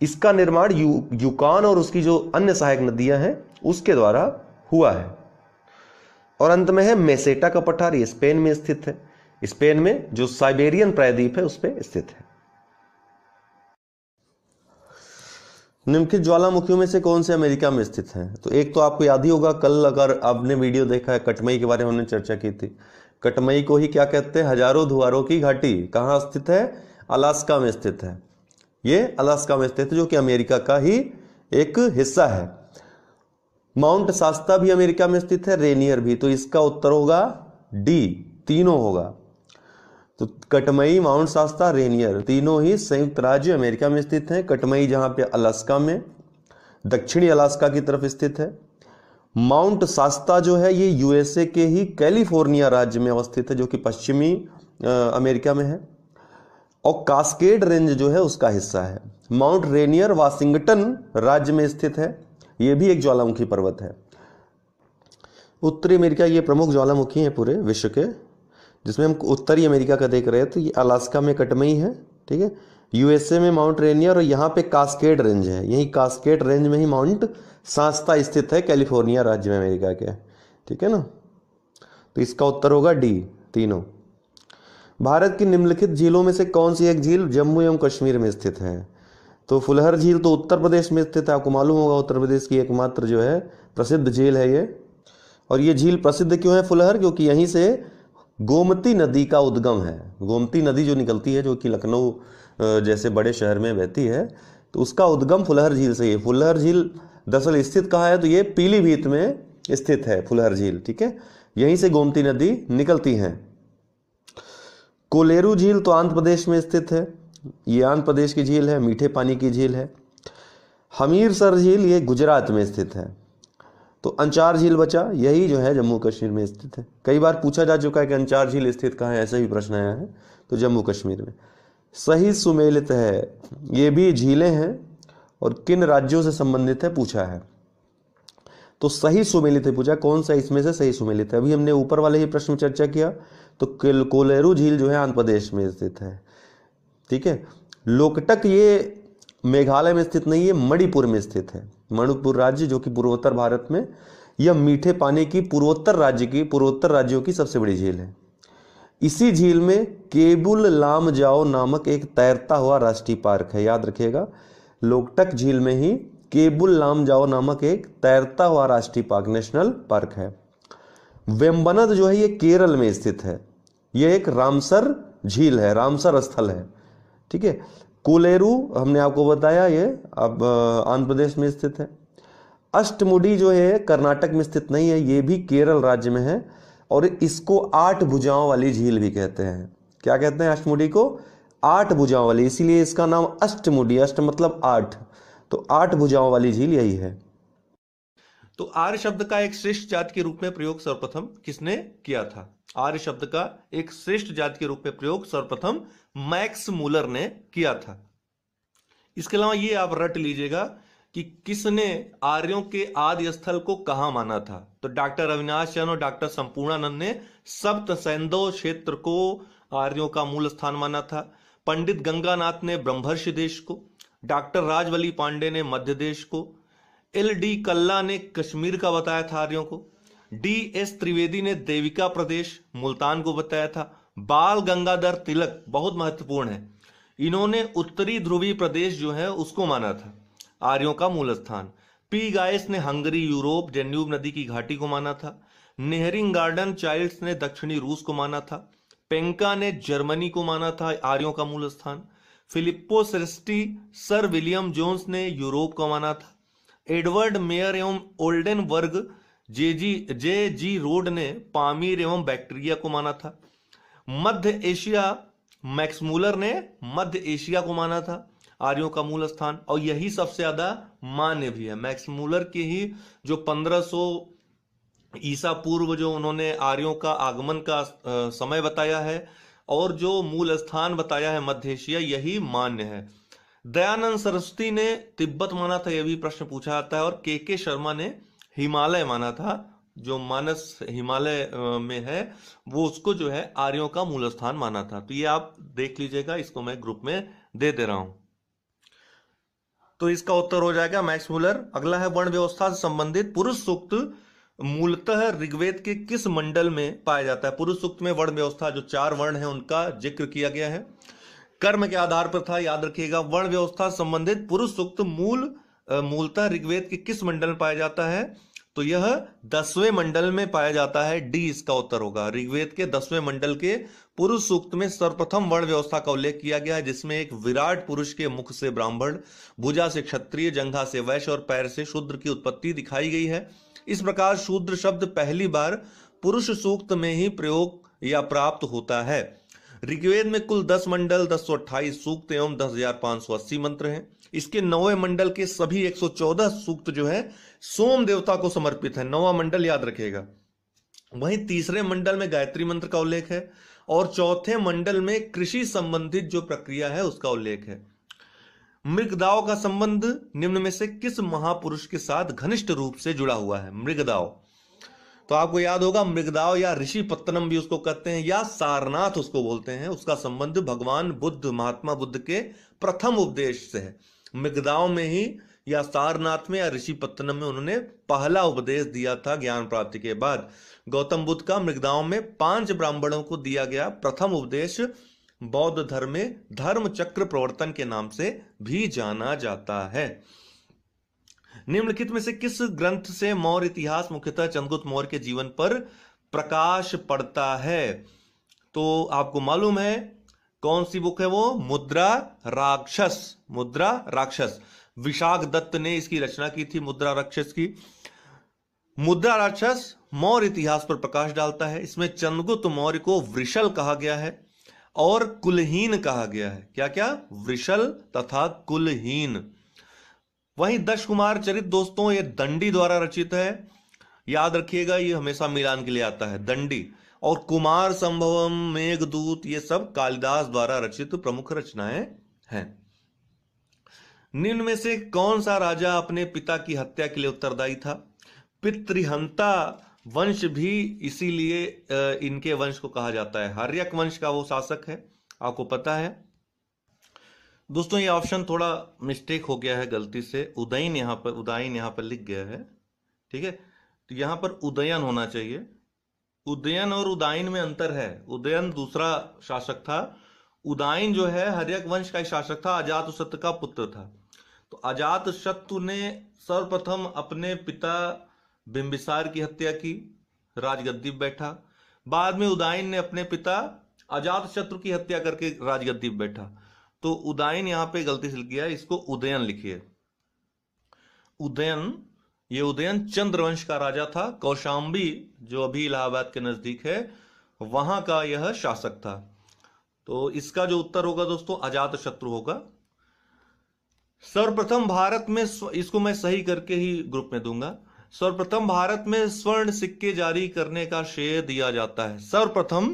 इसका निर्माण यूकॉन और उसकी जो अन्य सहायक नदियां हैं उसके द्वारा हुआ है। और अंत में है मेसेटा का पठार, ये स्पेन में स्थित है। स्पेन में जो साइबेरियन प्रायद्वीप है उस पर स्थित है। निम्नलिखित ज्वालामुखियों में से कौन से अमेरिका में स्थित हैं? तो एक तो आपको याद ही होगा, कल अगर आपने वीडियो देखा है, कटमई के बारे में हमने चर्चा की थी। कटमई को ही क्या कहते हैं? हजारों धुआरों की घाटी। कहाँ स्थित है? अलास्का में स्थित है। ये अलास्का में स्थित है, जो कि अमेरिका का ही एक हिस्सा है। माउंट शास्ता भी अमेरिका में स्थित है, रेनियर भी। तो इसका उत्तर होगा डी, तीनों होगा। तो कटमई, माउंट शास्ता, रेनियर, तीनों ही संयुक्त राज्य अमेरिका में स्थित हैं। कटमई जहां पे अलास्का में, दक्षिणी अलास्का की तरफ स्थित है। माउंट शास्ता जो है ये यूएसए के ही कैलिफोर्निया राज्य में अवस्थित है, जो कि पश्चिमी अमेरिका में है। और कास्केड रेंज जो है उसका हिस्सा है। माउंट रेनियर वाशिंगटन राज्य में स्थित है, यह भी एक ज्वालामुखी पर्वत है। उत्तरी अमेरिका ये प्रमुख ज्वालामुखी हैं पूरे विश्व के, जिसमें हम उत्तरी अमेरिका का देख रहे हैं। तो ये अलास्का में कटमई है, ठीक है, यूएसए में माउंट रेनियर, और यहाँ पे कास्केड रेंज है। यही कास्केड रेंज में ही माउंट शास्ता स्थित है, कैलिफोर्निया राज्य में अमेरिका के। ठीक है ना, तो इसका उत्तर होगा डी, तीनों। भारत की निम्नलिखित झीलों में से कौन सी एक झील जम्मू एवं कश्मीर में स्थित है? तो फुलहर झील तो उत्तर प्रदेश में स्थित है, आपको मालूम होगा, उत्तर प्रदेश की एकमात्र जो है प्रसिद्ध झील है ये। और ये झील प्रसिद्ध क्यों है फुलहर? क्योंकि यहीं से गोमती नदी का उद्गम है। गोमती नदी जो निकलती है, जो कि लखनऊ जैसे बड़े शहर में बहती है, तो उसका उद्गम फुलहर झील से ही है। फुलहर झील दरअसल स्थित कहाँ है? तो ये पीलीभीत में स्थित है फुलहर झील। ठीक है, यहीं से गोमती नदी निकलती है। कोलेरू झील तो आंध्र प्रदेश में स्थित है, ये आंध्र प्रदेश की झील है, मीठे पानी की झील है। हमीरसर झील ये गुजरात में स्थित है। तो अंचार झील बचा, यही जो है जम्मू कश्मीर में स्थित है। कई बार पूछा जा चुका है कि अंचार झील स्थित कहाँ है, ऐसा भी प्रश्न आया है, तो जम्मू कश्मीर में। सही सुमेलित है, ये भी झीलें हैं और किन राज्यों से संबंधित है पूछा है। तो सही सुमेलित है पूछा, कौन सा इसमें से सही सुमेलित है? अभी हमने ऊपर वाले ही प्रश्न में चर्चा किया, तो कोलेरू झील जो है आंध्र प्रदेश में स्थित है। ठीक है, लोकटक ये मेघालय में स्थित नहीं है, मणिपुर में स्थित है। मणिपुर राज्य जो कि पूर्वोत्तर भारत में, यह मीठे पानी की पूर्वोत्तर राज्यों की सबसे बड़ी झील है। इसी झील में केबुल लामजाओ नामक एक तैरता हुआ राष्ट्रीय पार्क है, याद रखिएगा। लोकटक झील में ही केबुल लामजाओ नामक एक तैरता हुआ राष्ट्रीय पार्क, नेशनल पार्क है। वेम्बनाद जो है ये केरल में स्थित है, ये एक रामसर झील है, रामसर स्थल है, ठीक है। कोलेरू हमने आपको बताया ये अब आंध्र प्रदेश में स्थित है। अष्टमुडी जो है कर्नाटक में स्थित नहीं है, ये भी केरल राज्य में है और इसको 8 भुजाओं वाली झील भी कहते हैं। क्या कहते हैं अष्टमुडी को? 8 भुजाओं वाली, इसीलिए इसका नाम अष्टमुडी, अष्ट मतलब 8, तो 8 भुजाओं वाली झील यही है। तो आर्य शब्द का एक श्रेष्ठ जाति के रूप में प्रयोग सर्वप्रथम किसने किया था? आर्य शब्द का एक श्रेष्ठ जाति के रूप में प्रयोग सर्वप्रथम मैक्स मूलर ने किया था। इसके अलावा ये आप रट लीजिएगा कि किसने आर्यों के आदि स्थल को कहां माना था। तो डॉक्टर अविनाश चंद्र और डॉक्टर संपूर्णानंद ने सप्त सैंधव क्षेत्र को आर्यों का मूल स्थान माना था। पंडित गंगानाथ ने ब्रह्मर्षि देश को, डॉक्टर राजवली पांडे ने मध्य देश को, LD कल्ला ने कश्मीर का बताया था आर्यों को, DS त्रिवेदी ने देविका प्रदेश मुल्तान को बताया था, बाल गंगाधर तिलक बहुत महत्वपूर्ण है, इन्होंने उत्तरी ध्रुवीय प्रदेश जो है उसको माना था आर्यों का मूल स्थान। P गाइस ने हंगरी यूरोप डेन्यूब नदी की घाटी को माना था। नेहरिंग गार्डन चाइल्ड्स ने दक्षिणी रूस को माना था। पेंका ने जर्मनी को माना था आर्यों का मूल स्थान। फिलिप्पो सेरेस्टी सर विलियम जोन्स ने यूरोप को माना था। एडवर्ड मेयर एवं ओल्डेनबर्ग जे जी रोड ने पामीर एवं बैक्टीरिया को माना था। मध्य एशिया मैक्स मूलर ने मध्य एशिया को माना था आर्यों का मूल स्थान, और यही सबसे ज्यादा मान्य भी है। मैक्स मूलर के ही जो 1500 ईसा पूर्व जो उन्होंने आर्यों का आगमन का समय बताया है और जो मूल स्थान बताया है मध्य एशिया, यही मान्य है। दयानंद सरस्वती ने तिब्बत माना था, यह भी प्रश्न पूछा जाता है। और के शर्मा ने हिमालय माना था, जो मानस हिमालय में है वो उसको जो है आर्यों का मूल स्थान माना था। तो ये आप देख लीजिएगा, इसको मैं ग्रुप में दे रहा हूं। तो इसका उत्तर हो जाएगा मैक्स मूलर। अगला है वर्ण व्यवस्था से संबंधित पुरुष सूक्त मूलतः ऋग्वेद के किस मंडल में पाया जाता है? पुरुष सूक्त में वर्ण व्यवस्था जो 4 वर्ण है उनका जिक्र किया गया है, कर्म के आधार पर था, याद रखिएगा। वर्ण व्यवस्था से संबंधित पुरुष सूक्त मूलतः ऋग्वेद के किस मंडल में पाया जाता है? तो यह 10वें मंडल में पाया जाता है, डी इसका उत्तर होगा। ऋग्वेद के 10वें मंडल के पुरुष सूक्त में सर्वप्रथम वर्ण व्यवस्था का उल्लेख किया गया है, जिसमें एक विराट पुरुष के मुख से ब्राह्मण, भुजा से क्षत्रिय, जंघा से वैश्य और पैर से शूद्र की उत्पत्ति दिखाई गई है। इस प्रकार शूद्र शब्द पहली बार पुरुष सूक्त में ही प्रयोग या प्राप्त होता है। ऋग्वेद में कुल 10 मंडल, 1028 सूक्त एवं 10,580 मंत्र हैं। इसके 9वें मंडल के सभी 114 सूक्त जो है सोम देवता को समर्पित है, 9वां मंडल याद रखिएगा। वहीं तीसरे मंडल में गायत्री मंत्र का उल्लेख है और चौथे मंडल में कृषि संबंधित जो प्रक्रिया है उसका उल्लेख है। मृगदाव का संबंध निम्न में से किस महापुरुष के साथ घनिष्ठ रूप से जुड़ा हुआ है? मृगदाव, तो आपको याद होगा मृगदाव या ऋषि पत्तनम भी उसको कहते हैं या सारनाथ उसको बोलते हैं। उसका संबंध भगवान बुद्ध, महात्मा बुद्ध के प्रथम उपदेश से है। मृगदाव में ही या सारनाथ में या ऋषि पत्तनम में उन्होंने पहला उपदेश दिया था ज्ञान प्राप्ति के बाद। गौतम बुद्ध का मृगदाव में 5 ब्राह्मणों को दिया गया प्रथम उपदेश बौद्ध धर्म में धर्म चक्र प्रवर्तन के नाम से भी जाना जाता है। निम्नलिखित में से किस ग्रंथ से मौर्य इतिहास मुख्यतः चंद्रगुप्त मौर्य के जीवन पर प्रकाश पड़ता है? तो आपको मालूम है कौन सी बुक है वो? मुद्रा राक्षस। मुद्रा राक्षस विशाख दत्त ने इसकी रचना की थी, मुद्रा राक्षस की। मुद्रा राक्षस मौर्य इतिहास पर प्रकाश डालता है। इसमें चंद्रगुप्त मौर्य को वृषल कहा गया है और कुलहीन कहा गया है। क्या क्या? वृषल तथा कुलहीन। वहीं दश कुमार चरित दोस्तों ये दंडी द्वारा रचित है, याद रखिएगा, ये हमेशा मिलान के लिए आता है दंडी। और कुमार संभवम, मेघदूत, ये सब कालिदास द्वारा रचित प्रमुख रचनाएं हैं। निम्न में से कौन सा राजा अपने पिता की हत्या के लिए उत्तरदायी था? पितृहंता वंश भी इसीलिए इनके वंश को कहा जाता है। हर्यक वंश का वो शासक है, आपको पता है। दोस्तों ये ऑप्शन थोड़ा मिस्टेक हो गया है गलती से, उदयन यहाँ पर लिख गया है, ठीक है। तो यहाँ पर उदयन होना चाहिए। उदयन और उदायन में अंतर है। उदयन दूसरा शासक था, उदायन जो है हर्यक वंश का शासक था, अजातशत्रु का पुत्र था। तो अजातशत्रु ने सर्वप्रथम अपने पिता बिंबिसार की हत्या की, राजगद्दी पर बैठा। बाद में उदयन ने अपने पिता अजातशत्रु की हत्या करके राजगद्दी पर बैठा। तो उदयन यहां पे गलती से लिख गया, इसको उदयन लिखिए। उदयन, ये उदयन चंद्रवंश का राजा था। कौशांबी जो अभी इलाहाबाद के नजदीक है, वहां का यह शासक था। तो इसका जो उत्तर होगा दोस्तों अजातशत्रु होगा। सर्वप्रथम भारत में, इसको मैं सही करके ही ग्रुप में दूंगा, सर्वप्रथम भारत में स्वर्ण सिक्के जारी करने का श्रेय दिया जाता है। सर्वप्रथम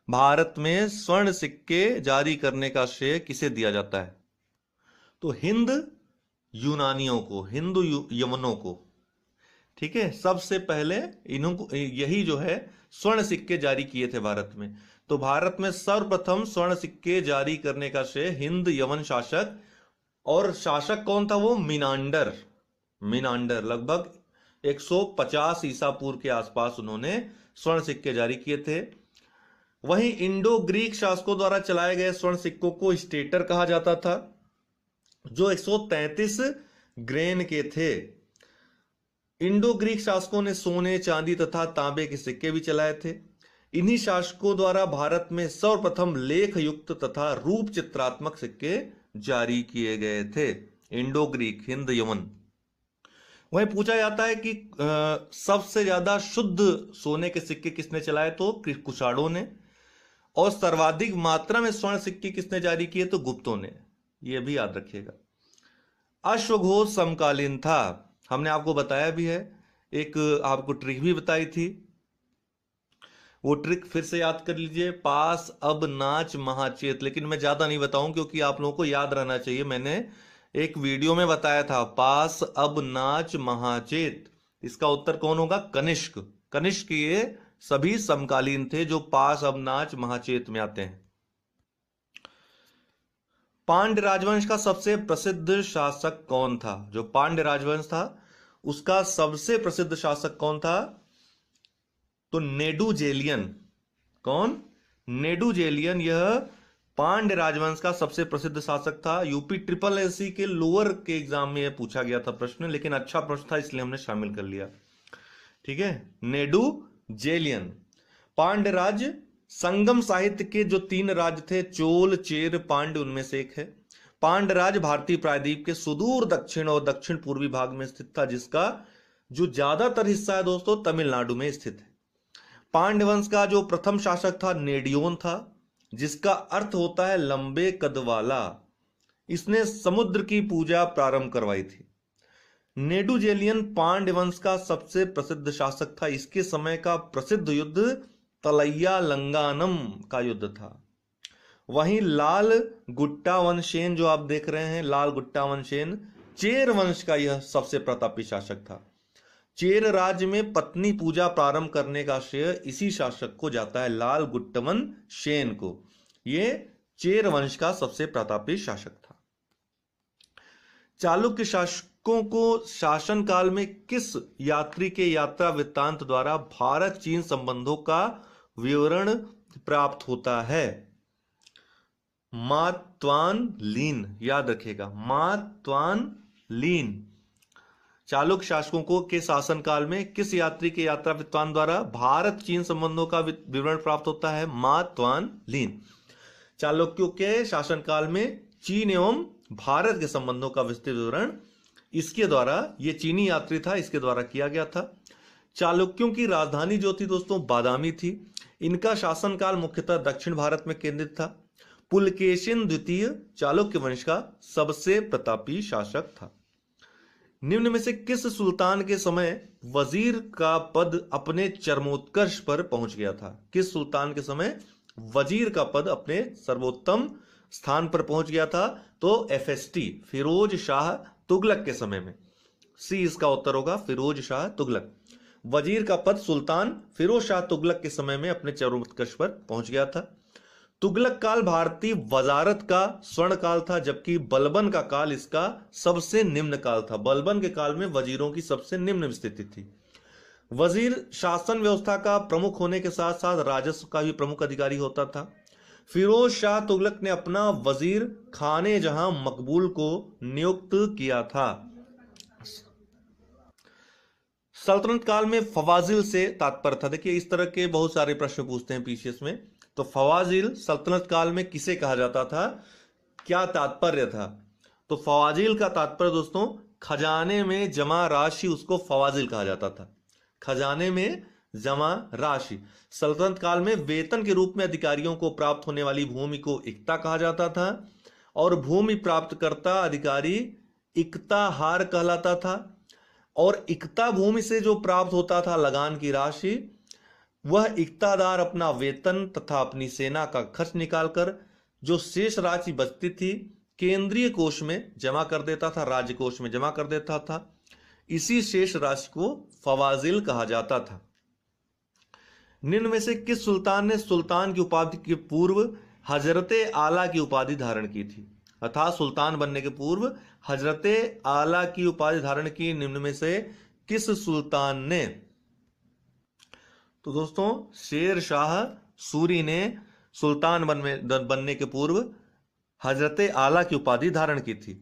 भारत में स्वर्ण सिक्के जारी करने का श्रेय किसे दिया जाता है? तो हिंद यूनानियों को, हिंदू यवनों को। ठीक है, सबसे पहले इन्हों यही जो है स्वर्ण सिक्के जारी किए थे भारत में। तो भारत में सर्वप्रथम स्वर्ण सिक्के जारी करने का श्रेय हिंद यवन शासक, और शासक कौन था? वो मिनांडर। मिनांडर लगभग 150 ईसा पूर्व के आसपास उन्होंने स्वर्ण सिक्के जारी किए थे। वहीं इंडो ग्रीक शासकों द्वारा चलाए गए स्वर्ण सिक्कों को स्टेटर कहा जाता था, जो 133 ग्रेन के थे। इंडो ग्रीक शासकों ने सोने, चांदी तथा तांबे के सिक्के भी चलाए थे। इन्हीं शासकों द्वारा भारत में सर्वप्रथम लेख युक्त तथा रूप चित्रात्मक सिक्के जारी किए गए थे। इंडो ग्रीक, हिंद यवन। वहीं पूछा जाता है कि सबसे ज्यादा शुद्ध सोने के सिक्के किसने चलाए? तो कुषाणों ने। और सर्वाधिक मात्रा में स्वर्ण सिक्के किसने जारी किए? तो गुप्तों ने। यह भी याद रखिएगा। अश्वघोष समकालीन था, हमने आपको बताया भी है, एक आपको ट्रिक भी बताई थी, वो ट्रिक फिर से याद कर लीजिए। पास अब नाच महाचेत, लेकिन मैं ज्यादा नहीं बताऊं क्योंकि आप लोगों को याद रहना चाहिए। मैंने एक वीडियो में बताया था पास अब नाच महाचेत। इसका उत्तर कौन होगा? कनिष्क। कनिष्क ये सभी समकालीन थे जो पास अब नाच महाचेत में आते हैं। पांड्य राजवंश का सबसे प्रसिद्ध शासक कौन था? जो पांड्य राजवंश था उसका सबसे प्रसिद्ध शासक कौन था? तो नेडुजेलियन। कौन? नेडुजेलियन। यह पांड्य राजवंश का सबसे प्रसिद्ध शासक था। यूपी ट्रिपल एससी के लोअर के एग्जाम में यह पूछा गया था प्रश्न, लेकिन अच्छा प्रश्न था इसलिए हमने शामिल कर लिया। ठीक है, नेडुजेलियन। पांड्य राज्य संगम साहित्य के जो 3 राज्य थे, चोल, चेर, पांड्य, उनमें से एक है। पांड्य राज्य भारतीय प्रायद्वीप के सुदूर दक्षिण और दक्षिण पूर्वी भाग में स्थित था, जिसका जो ज्यादातर हिस्सा है दोस्तों तमिलनाडु में स्थित है। पांड्य वंश का जो प्रथम शासक था नेडियोन था, जिसका अर्थ होता है लंबे कद वाला। इसने समुद्र की पूजा प्रारंभ करवाई थी। नेडुजेलियन पांड्य वंश का सबसे प्रसिद्ध शासक था। इसके समय का प्रसिद्ध युद्ध तलैया लंगानम का युद्ध था। वहीं लाल गुट्टावनसेन जो आप देख रहे हैं, लाल गुट्टावनसेन चेर वंश का यह सबसे प्रतापी शासक था। चेर राज्य में पत्नी पूजा प्रारंभ करने का श्रेय इसी शासक को जाता है, लाल गुट्टावनसेन को। यह चेर वंश का सबसे प्रतापी शासक था। चालुक्य शासकों को शासन काल में किस यात्री के यात्रा वृत्तांत द्वारा भारत चीन संबंधों का विवरण प्राप्त होता है? मा त्वान लीन, याद रखिएगा, मा त्वान लीन। चालुक्य शासकों को के शासनकाल में किस यात्री के यात्रा वृत्तांत द्वारा भारत चीन संबंधों का विवरण प्राप्त होता है? मा त्वान लीन। चालुक्यों के शासनकाल में चीन एवं भारत के संबंधों का विस्तृत विवरण इसके द्वारा, ये चीनी यात्री था, इसके द्वारा किया गया था। चालुक्यों की राजधानी जो थी दोस्तों बादामी थी। इनका शासनकाल मुख्यतः दक्षिण भारत में केंद्रित था। पुलकेशिन द्वितीय चालुक्य वंश का सबसे प्रतापी शासक था। निम्न में से किस सुल्तान के समय वजीर का पद अपने चरमोत्कर्ष पर पहुंच गया था? किस सुल्तान के समय वजीर का पद अपने सर्वोत्तम स्थान पर पहुंच गया था? तो एफएसटी फिरोज शाह तुगलक के समय में। सी इसका उत्तर होगा, फिरोज शाह तुगलक। वजीर का पद सुल्तान फिरोज शाह तुगलक के समय में अपने चरमोत्कर्ष पर पहुंच गया था। तुगलक काल भारतीय वजारत का स्वर्ण काल था, जबकि बलबन का काल इसका सबसे निम्न काल था। बलबन के काल में वजीरों की सबसे निम्न स्थिति थी। वजीर शासन व्यवस्था का प्रमुख होने के साथ साथ राजस्व का भी प्रमुख अधिकारी होता था। फिरोज शाह तुगलक ने अपना वजीर खाने जहां मकबूल को नियुक्त किया था। सल्तनत काल में फवाजिल से तात्पर्य था। देखिए इस तरह के बहुत सारे प्रश्न पूछते हैं पीसीएस में। तो फवाजिल सल्तनत काल में किसे कहा जाता था, क्या तात्पर्य था? तो फवाजिल का तात्पर्य दोस्तों खजाने में जमा राशि, उसको फवाजिल कहा जाता था। खजाने में जमा राशि। सल्तनत काल में वेतन के रूप में अधिकारियों को प्राप्त होने वाली भूमि को इक्ता कहा जाता था और भूमि प्राप्तकर्ता अधिकारी इक्ताहार कहलाता था। और इक्ता भूमि से जो प्राप्त होता था लगान की राशि, वह इक्तादार अपना वेतन तथा अपनी सेना का खर्च निकालकर जो शेष राशि बचती थी केंद्रीय कोष में जमा कर देता था, राज्य कोष में जमा कर देता था। इसी शेष राशि को फवाजिल कहा जाता था। निम्न में से किस सुल्तान ने सुल्तान की उपाधि के पूर्व हजरते आला की उपाधि धारण की थी? अर्थात सुल्तान बनने के पूर्व हजरते आला की उपाधि धारण की निम्न में से किस सुल्तान ने? तो दोस्तों शेर शाह सूरी ने सुल्तान बनने के पूर्व हजरते आला की उपाधि धारण की थी।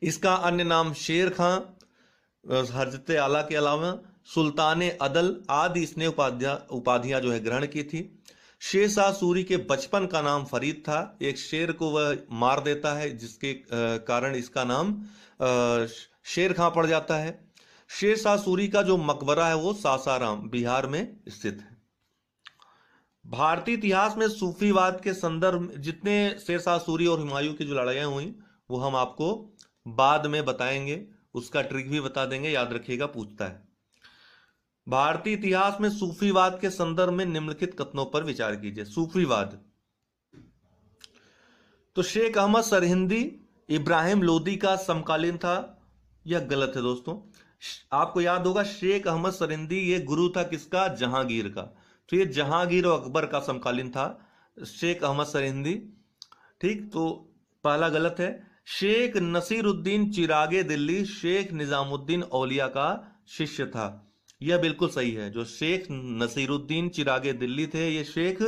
इसका अन्य नाम शेर खां, हजरते आला के अलावा सुल्तान अदल आदि इसने उपाधियां जो है ग्रहण की थी। शेर शाह सूरी के बचपन का नाम फरीद था। एक शेर को वह मार देता है जिसके कारण इसका नाम शेर खां पड़ जाता है। शेर शाह सूरी का जो मकबरा है वो सासाराम बिहार में स्थित है। भारतीय इतिहास में सूफीवाद के संदर्भ जितने शेर शाह सूरी और हुमायूं की जो लड़ाइयां हुई वो हम आपको बाद में बताएंगे, उसका ट्रिक भी बता देंगे, याद रखिएगा पूछता है। भारतीय इतिहास में सूफीवाद के संदर्भ में निम्नलिखित कथनों पर विचार कीजिए। सूफीवाद, तो शेख अहमद सरहिंदी इब्राहिम लोदी का समकालीन था, यह गलत है दोस्तों। आपको याद होगा शेख अहमद सरहिंदी ये गुरु था किसका? जहांगीर का। तो ये जहांगीर और अकबर का समकालीन था शेख अहमद सरहिंदी। ठीक, तो पहला गलत है। शेख नसीरुद्दीन चिरागे दिल्ली शेख निजामुद्दीन औलिया का शिष्य था, यह बिल्कुल सही है। जो शेख नसीरुद्दीन चिरागे दिल्ली थे ये शेख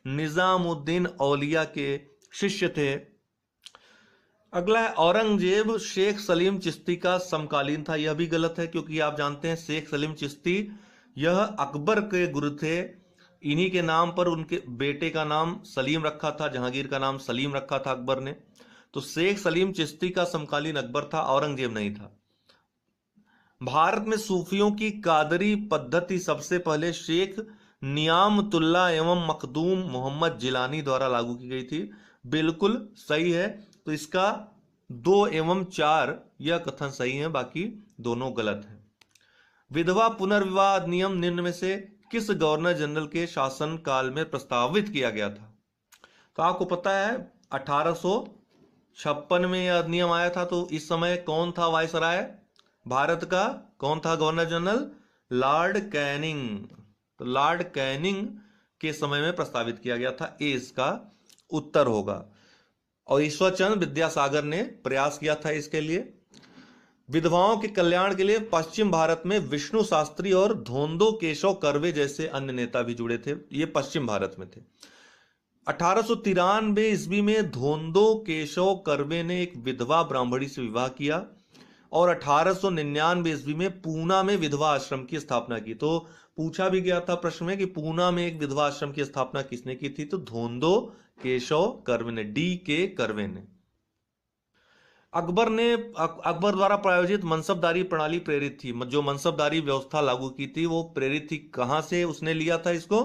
निजामुद्दीन औलिया के शिष्य थे। अगला है औरंगजेब शेख सलीम चिश्ती का समकालीन था, यह भी गलत है क्योंकि आप जानते हैं शेख सलीम चिश्ती यह अकबर के गुरु थे। इन्हीं के नाम पर उनके बेटे का नाम सलीम रखा था, जहांगीर का नाम सलीम रखा था अकबर ने। तो शेख सलीम चिश्ती का समकालीन अकबर था, औरंगजेब नहीं था। भारत में सूफियों की कादरी पद्धति सबसे पहले शेख नियामतुल्लाह एवं मखदूम मोहम्मद जिलानी द्वारा लागू की गई थी, बिल्कुल सही है। तो इसका 2 एवं 4 यह कथन सही है, बाकी दोनों गलत है। विधवा पुनर्विवाह अधिनियम निम्न में से किस गवर्नर जनरल के शासन काल में प्रस्तावित किया गया था? तो आपको पता है 1856 में यह अधिनियम आया था। तो इस समय कौन था वायसराय भारत का? कौन था गवर्नर जनरल? Lord Canning. तो लॉर्ड कैनिंग के समय में प्रस्तावित किया गया था, ए इसका उत्तर होगा। और ईश्वरचंद्र विद्यासागर ने प्रयास किया था इसके लिए। विधवाओं के कल्याण के लिए पश्चिम भारत में विष्णु शास्त्री और धोंदो केशव कर्वे जैसे अन्य नेता भी जुड़े थे, ये पश्चिम भारत में थे। 1893 ईस्वी में धोंदो केशव कर्वे ने एक विधवा ब्राह्मणी से विवाह किया और 1899 ईस्वी में पूना में विधवा आश्रम की स्थापना की। तो पूछा भी गया था प्रश्न में कि पूना में एक विधवा आश्रम की स्थापना किसने की थी? तो धोंदो केशव कर्वे ने, D.K. कर्वे ने। अकबर द्वारा प्रायोजित मनसबदारी प्रणाली प्रेरित थी, जो मनसबदारी व्यवस्था लागू की थी वो प्रेरित थी कहां से? उसने लिया था इसको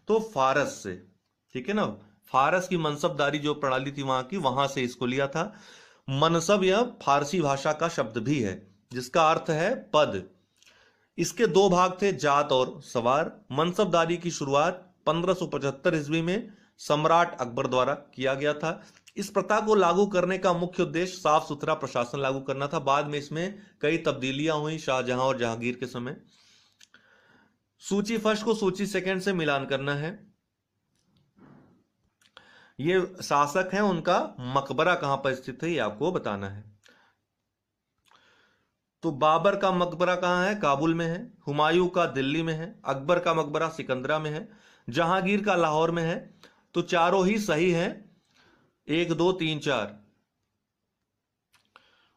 तो फारस से, ठीक है ना। फारस की मनसबदारी जो प्रणाली थी वहां की, वहां से इसको लिया था। मनसब यह फारसी भाषा का शब्द भी है जिसका अर्थ है पद। इसके 2 भाग थे, जात और सवार। मनसबदारी की शुरुआत 1575 ईस्वी में सम्राट अकबर द्वारा किया गया था। इस प्रथा को लागू करने का मुख्य उद्देश्य साफ सुथरा प्रशासन लागू करना था। बाद में इसमें कई तब्दीलियां हुई शाहजहां और जहांगीर के समय। सूची फर्स्ट को सूची सेकंड से मिलान करना है। ये शासक हैं, उनका मकबरा कहां पर स्थित है ये आपको बताना है। तो बाबर का मकबरा कहां है? काबुल में है। हुमायूं का दिल्ली में है। अकबर का मकबरा सिकंदरा में है। जहांगीर का लाहौर में है। तो चारों ही सही हैं, 1 2 3 4।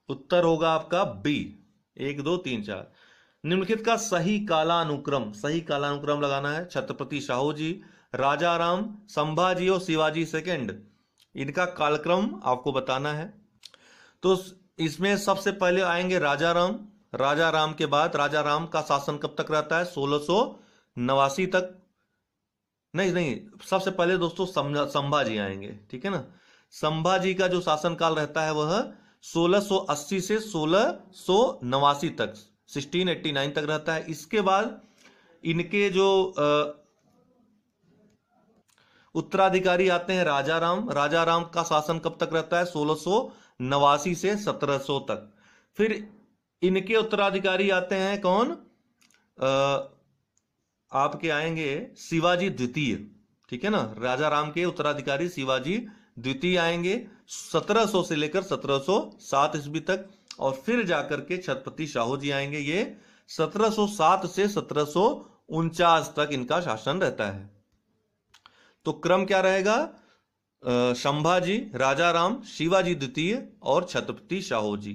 उत्तर होगा आपका बी, 1 2 3 4। निम्नलिखित का सही कालानुक्रम, सही कालानुक्रम लगाना है। छत्रपति शाहू जी, राजा राम, संभाजी और शिवाजी सेकंड, इनका कालक्रम आपको बताना है। तो इसमें सबसे पहले आएंगे राजा राम। राजा राम के बाद, राजा राम का शासन कब तक रहता है? 1689 तक। नहीं, सबसे पहले दोस्तों संभाजी आएंगे, ठीक है ना। संभाजी का जो शासनकाल रहता है वह 1680 से 1689 तक, 1689 तक रहता है। इसके बाद इनके जो उत्तराधिकारी आते हैं राजा राम। राजा राम का शासन कब तक रहता है? 1689 से 1700 तक। फिर इनके उत्तराधिकारी आते हैं कौन? आपके आएंगे शिवाजी द्वितीय, ठीक है ना। राजा राम के उत्तराधिकारी शिवाजी द्वितीय आएंगे 1700 से लेकर 1707 ईस्वी तक। और फिर जाकर के छत्रपति शाहू जी आएंगे, ये 1707 से 1749 तक इनका शासन रहता है। तो क्रम क्या रहेगा? संभाजी, राजा राम, शिवाजी द्वितीय और छत्रपति शाहू जी।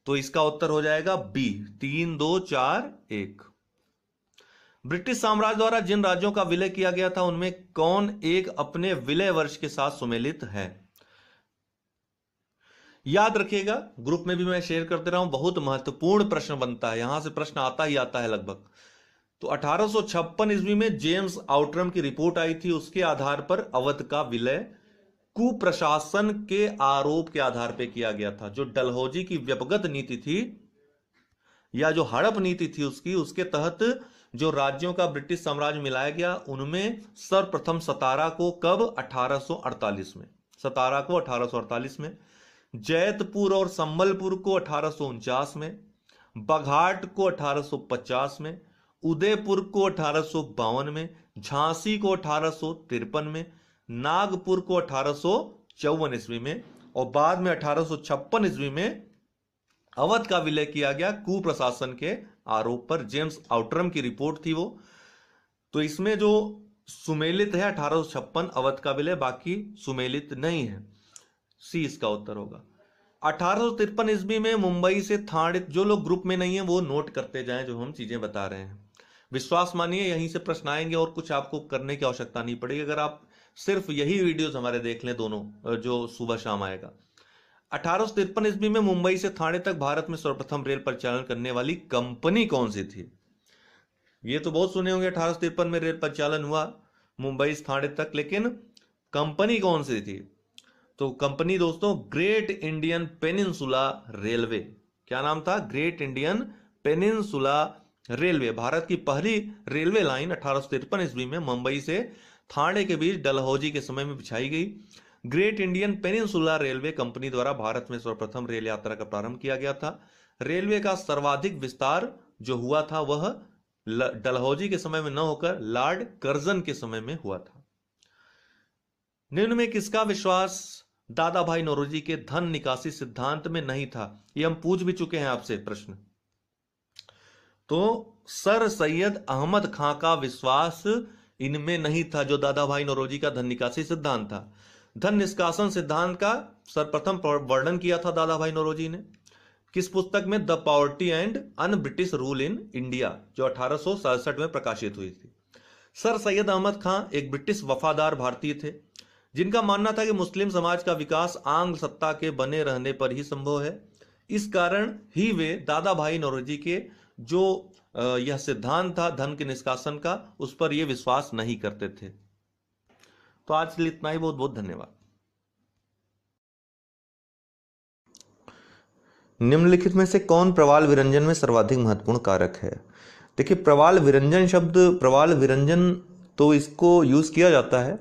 तो इसका उत्तर हो जाएगा बी, 3 2 4 1। ब्रिटिश साम्राज्य द्वारा जिन राज्यों का विलय किया गया था उनमें कौन एक अपने विलय वर्ष के साथ सुमेलित है? याद रखिएगा, ग्रुप में भी मैं शेयर करते रहा हूं, बहुत महत्वपूर्ण प्रश्न बनता है, यहां से प्रश्न आता ही आता है लगभग। तो 1856 ईस्वी में जेम्स आउटरम की रिपोर्ट आई थी, उसके आधार पर अवध का विलय कुप्रशासन के आरोप के आधार पर किया गया था। जो डलहौजी की व्यपगत नीति थी या जो हड़प नीति थी उसके तहत जो राज्यों का ब्रिटिश साम्राज्य मिलाया गया, उनमें सर्वप्रथम सतारा को कब? 1848 में। सतारा को 1848 में, जैतपुर और संबलपुर को 1849 में, बघाट को 1850 में, उदयपुर को 1852 में, झांसी को 1853 में, नागपुर को 1854 ईस्वी में और बाद में 1856 ईस्वी में अवध का विलय किया गया कुप्रशासन के आरोप पर। जेम्स आउटरम की रिपोर्ट थी वो। तो इसमें जो सुमेलित है 1856 अवध का विलय, बाकी सुमेलित नहीं है। सी इसका उत्तर होगा। 1853 ईस्वी में मुंबई से थाने, जो लोग ग्रुप में नहीं है वो नोट करते जाएं जो हम चीजें बता रहे हैं। विश्वास मानिए यहीं से प्रश्न आएंगे और कुछ आपको करने की आवश्यकता नहीं पड़ेगी अगर आप सिर्फ यही वीडियोस हमारे देख लें, दोनों जो सुबह शाम आएगा। 1853 ईस्वी में मुंबई से थाने तक भारत में सर्वप्रथम रेल परिचालन करने वाली कंपनी कौन सी थी? ये तो बहुत सुने होंगे, 1853 में रेल परिचालन हुआ मुंबई से थाने तक, लेकिन कंपनी कौन सी थी? तो कंपनी दोस्तों ग्रेट इंडियन पेनिनसुला रेलवे। क्या नाम था? Great Indian peninsula railway. Bharat की पहली रेलवे लाइन 1853 ईस्वी में मुंबई से थाने के बीच डलहौजी के समय में बिछाई गई। Great Indian peninsula railway company द्वारा भारत में सर्वप्रथम रेल यात्रा का प्रारंभ किया गया था। रेलवे का सर्वाधिक विस्तार जो हुआ था वह डलहौजी के समय में न होकर लॉर्ड कर्जन के समय में हुआ था। निम्न में किसका विश्वास दादा भाई नौरोजी के धन निकासी सिद्धांत में नहीं था? यह हम पूछ भी चुके हैं आपसे प्रश्न। तो सर सैयद अहमद खां का विश्वास इनमें नहीं था, जो दादा भाई नौरोजी का धन निकासी सिद्धांत था। धन निष्कासन सिद्धांत का सर्वप्रथम वर्णन किया था दादा भाई नौरोजी ने किस पुस्तक में? The poverty and un British rule in India, जो 1867 में प्रकाशित हुई थी। सर सैयद अहमद खां एक ब्रिटिश वफादार भारतीय थे जिनका मानना था कि मुस्लिम समाज का विकास आंग्ल सत्ता के बने रहने पर ही संभव है। इस कारण ही वे दादा भाई नौरोजी के जो यह सिद्धांत था धन के निष्कासन का, उस पर यह विश्वास नहीं करते थे। तो आज के लिए इतना ही, बहुत बहुत धन्यवाद। निम्नलिखित में से कौन प्रवाल विरंजन में सर्वाधिक महत्वपूर्ण कारक है? देखिए, प्रवाल विरंजन शब्द, प्रवाल विरंजन तो इसको यूज किया जाता है,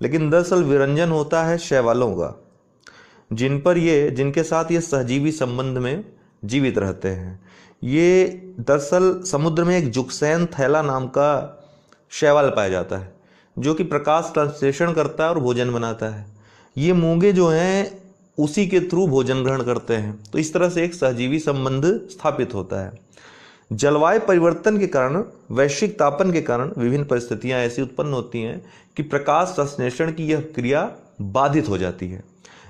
लेकिन दरअसल विरंजन होता है शैवालों का, जिनके साथ ये सहजीवी संबंध में जीवित रहते हैं। ये दरअसल समुद्र में एक जुक्सैन थैला नाम का शैवाल पाया जाता है जो कि प्रकाश संश्लेषण करता है और भोजन बनाता है। ये मूंगे जो हैं उसी के थ्रू भोजन ग्रहण करते हैं। तो इस तरह से एक सहजीवी संबंध स्थापित होता है। जलवायु परिवर्तन के कारण, वैश्विक तापन के कारण विभिन्न परिस्थितियां ऐसी उत्पन्न होती हैं कि प्रकाश संश्लेषण की यह क्रिया बाधित हो जाती है।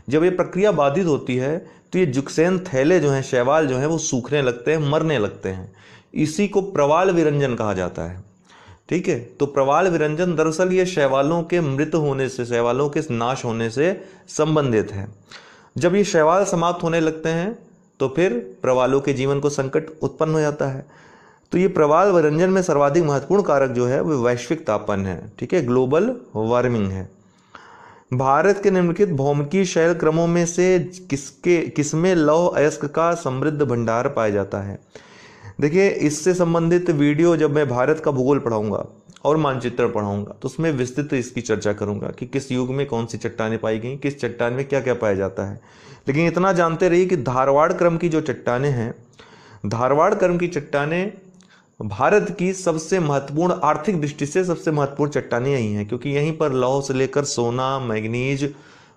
जब ये प्रक्रिया बाधित होती है तो ये जुक्सेन थैले जो हैं, शैवाल जो हैं, वो सूखने लगते हैं, मरने लगते हैं। इसी को प्रवाल विरंजन कहा जाता है। ठीक है, तो प्रवाल विरंजन दरअसल ये शैवालों के मृत होने से, शैवालों के नाश होने से संबंधित है। जब ये शैवाल समाप्त होने लगते हैं तो फिर प्रवालों के जीवन को संकट उत्पन्न हो जाता है। तो ये प्रवाल विरंजन में सर्वाधिक महत्वपूर्ण कारक जो है वो वैश्विक तापन है। ठीक है, ग्लोबल वार्मिंग है। भारत के निम्नलिखित भौमिकीय शैल क्रमों में से किसमें लौह अयस्क का समृद्ध भंडार पाया जाता है? देखिए, इससे संबंधित वीडियो जब मैं भारत का भूगोल पढ़ाऊंगा और मानचित्र पढ़ाऊंगा तो उसमें विस्तृत इसकी चर्चा करूंगा कि किस युग में कौन सी चट्टानें पाई गई, किस चट्टान में क्या क्या पाया जाता है। लेकिन इतना जानते रहिए कि धारवाड़ क्रम की जो चट्टानें हैं, धारवाड़ क्रम की चट्टानें भारत की सबसे महत्वपूर्ण, आर्थिक दृष्टि से सबसे महत्वपूर्ण चट्टानें यही हैं, क्योंकि यहीं पर लौह से लेकर सोना, मैग्नीज,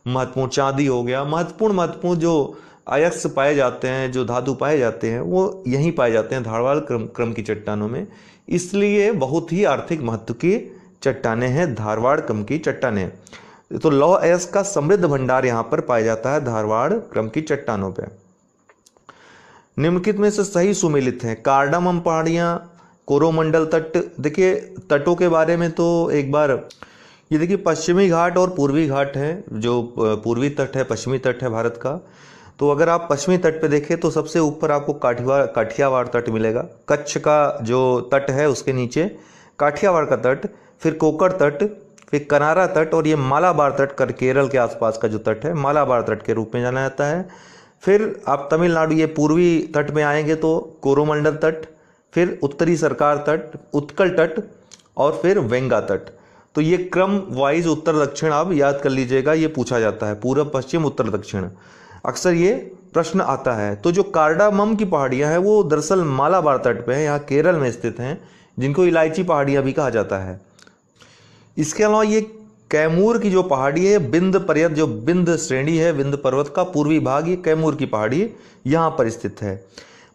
महत्वपूर्ण चांदी हो गया, महत्वपूर्ण जो अयस्क पाए जाते हैं, जो धातु पाए जाते हैं, वो यहीं पाए जाते हैं धारवाड़ क्रम की चट्टानों में। इसलिए बहुत ही आर्थिक महत्व की चट्टानें हैं धारवाड़ क्रम की चट्टानें। तो लौह अयस्क का समृद्ध भंडार यहाँ पर पाया जाता है धारवाड़ क्रम की चट्टानों पे। निम्नलिखित में से सही सुमेलित है। कार्डामम पहाड़ियाँ, कोरोमंडल तट। देखिए, तटों के बारे में तो एक बार ये देखिए, पश्चिमी घाट और पूर्वी घाट है। जो पूर्वी तट है, पश्चिमी तट है भारत का। तो अगर आप पश्चिमी तट पे देखें तो सबसे ऊपर आपको काठियावाड़ तट मिलेगा। कच्छ का जो तट है उसके नीचे काठियावाड़ का तट, फिर कोकड़ तट, फिर कनारा तट, और ये मालाबार तट कर केरल के आसपास का जो तट है, मालाबार तट के रूप में जाना जाता है। फिर आप तमिलनाडु ये पूर्वी तट में आएंगे तो कोरोमंडल तट, फिर उत्तरी सरकार तट, उत्कल तट, और फिर वेंगा तट। तो ये क्रम वाइज उत्तर दक्षिण आप याद कर लीजिएगा, ये पूछा जाता है, पूर्व पश्चिम उत्तर दक्षिण, अक्सर ये प्रश्न आता है। तो जो कार्डामम की पहाड़ियां हैं वो दरअसल मालाबार तट पे है, यहाँ केरल में स्थित हैं, जिनको इलायची पहाड़ियां भी कहा जाता है। इसके अलावा ये कैमूर की जो पहाड़ी है, बिंद पर्वत, जो बिंद श्रेणी है, बिंद पर्वत का पूर्वी भाग, ये कैमूर की पहाड़ी यहाँ पर स्थित है।